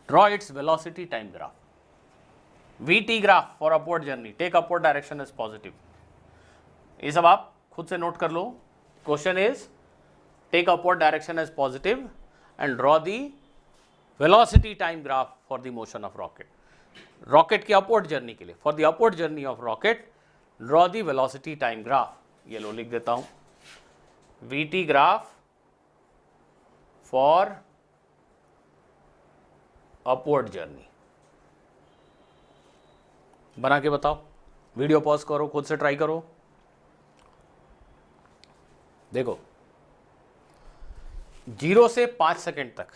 draw its velocity time graph. VT graph for upward journey, take upward direction as positive. ये सब आप खुद से नोट कर लो। Question is take upward direction as positive and draw the velocity time graph for the motion of rocket. Rocket की upward journey के लिए, for the upward journey of rocket, draw the velocity time graph. ये लो लिख देता हूं, VT graph for upward journey। बना के बताओ, वीडियो पॉज करो, खुद से ट्राई करो। देखो 0 से 5 सेकेंड तक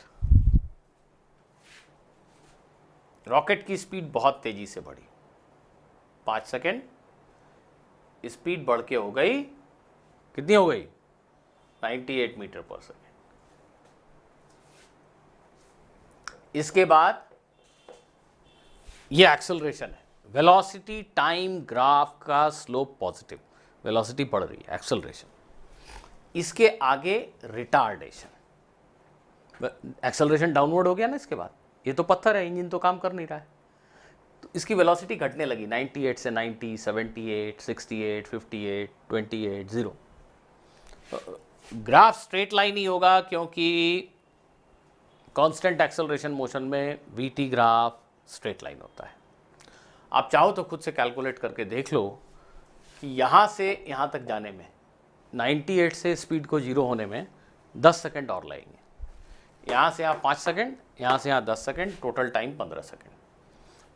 रॉकेट की स्पीड बहुत तेजी से बढ़ी। 5 सेकेंड स्पीड बढ़ के हो गई, कितनी हो गई? 98 मीटर पर सेकेंड। इसके बाद ये एक्सेलरेशन है, वेलोसिटी टाइम ग्राफ का स्लोप पॉजिटिव, वेलोसिटी बढ़ रही है, एक्सेलरेशन। इसके आगे रिटार्डेशन, एक्सेलरेशन डाउनवर्ड हो गया ना इसके बाद, ये तो पत्थर है, इंजन तो काम कर नहीं रहा है, तो इसकी वेलोसिटी घटने लगी 98 से 90, 78, 68, 58, 28, 0। ग्राफ स्ट्रेट लाइन ही होगा क्योंकि कांस्टेंट एक्सेलरेशन मोशन में वीटी ग्राफ स्ट्रेट लाइन होता है। आप चाहो तो खुद से कैलकुलेट करके देख लो कि यहाँ से यहाँ तक जाने में 98 से स्पीड को 0 होने में 10 सेकंड और लगेंगे, यहाँ से यहाँ 5 सेकंड, यहाँ से यहाँ 10 सेकंड, टोटल टाइम 15 सेकंड।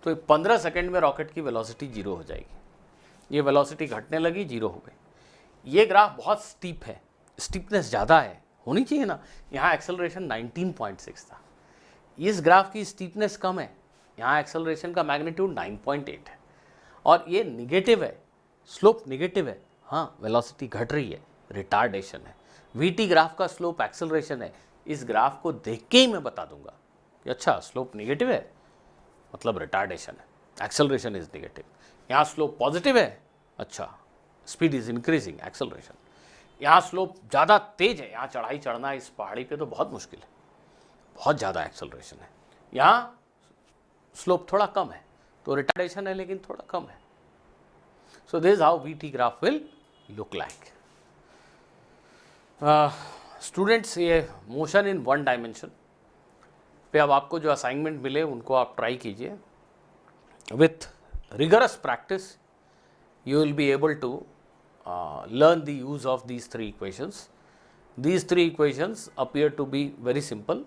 तो 15 सेकंड में रॉकेट की वेलोसिटी 0 हो जाएगी। ये वेलोसिटी घटने लगी, 0 हो गई। ये ग्राफ बहुत स्टीप है, स्टीपनेस ज़्यादा है, होनी चाहिए ना। यहाँ एक्सेलरेशन 19.6 था, इस ग्राफ की स्टीपनेस कम है, यहाँ एक्सेलरेशन का मैग्नीट्यूड 9.8 है और ये निगेटिव है, स्लोप निगेटिव है। हाँ, वेलोसिटी घट रही है, रिटार्डेशन है। वीटी ग्राफ का स्लोप एक्सेलरेशन है, इस ग्राफ को देख के ही मैं बता दूंगा कि अच्छा स्लोप निगेटिव है, मतलब रिटार्डेशन है, एक्सेलरेशन इज निगेटिव। यहाँ स्लोप पॉजिटिव है, अच्छा स्पीड इज इंक्रीजिंग, एक्सेलरेशन। यहाँ स्लोप ज़्यादा तेज है, यहाँ चढ़ाई चढ़ना इस पहाड़ी पे तो बहुत मुश्किल है, बहुत ज़्यादा एक्सेलरेशन है। यहाँ स्लोप थोड़ा कम है, तो रिटार्डेशन है लेकिन थोड़ा कम है। सो this is how VT graph will look like. Students, ये मोशन इन वन डायमेंशन पे अब आपको जो असाइनमेंट मिले उनको आप ट्राई कीजिए। With rigorous practice you will be able to learn the use of these three equations. These three equations appear to be very simple,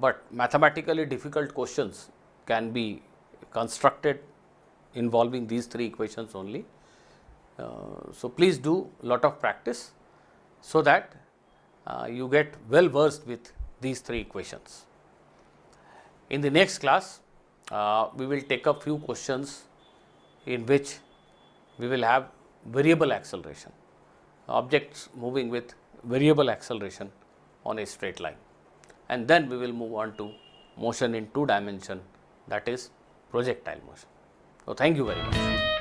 but mathematically difficult questions can be constructed involving these three equations only. So please do lot of practice so that you get well versed with these three equations. In the next class, we will take up few questions in which we will have variable acceleration, objects moving with variable acceleration on a straight line, and then we will move on to motion in 2 dimension, that is projectile motion. So thank you very much.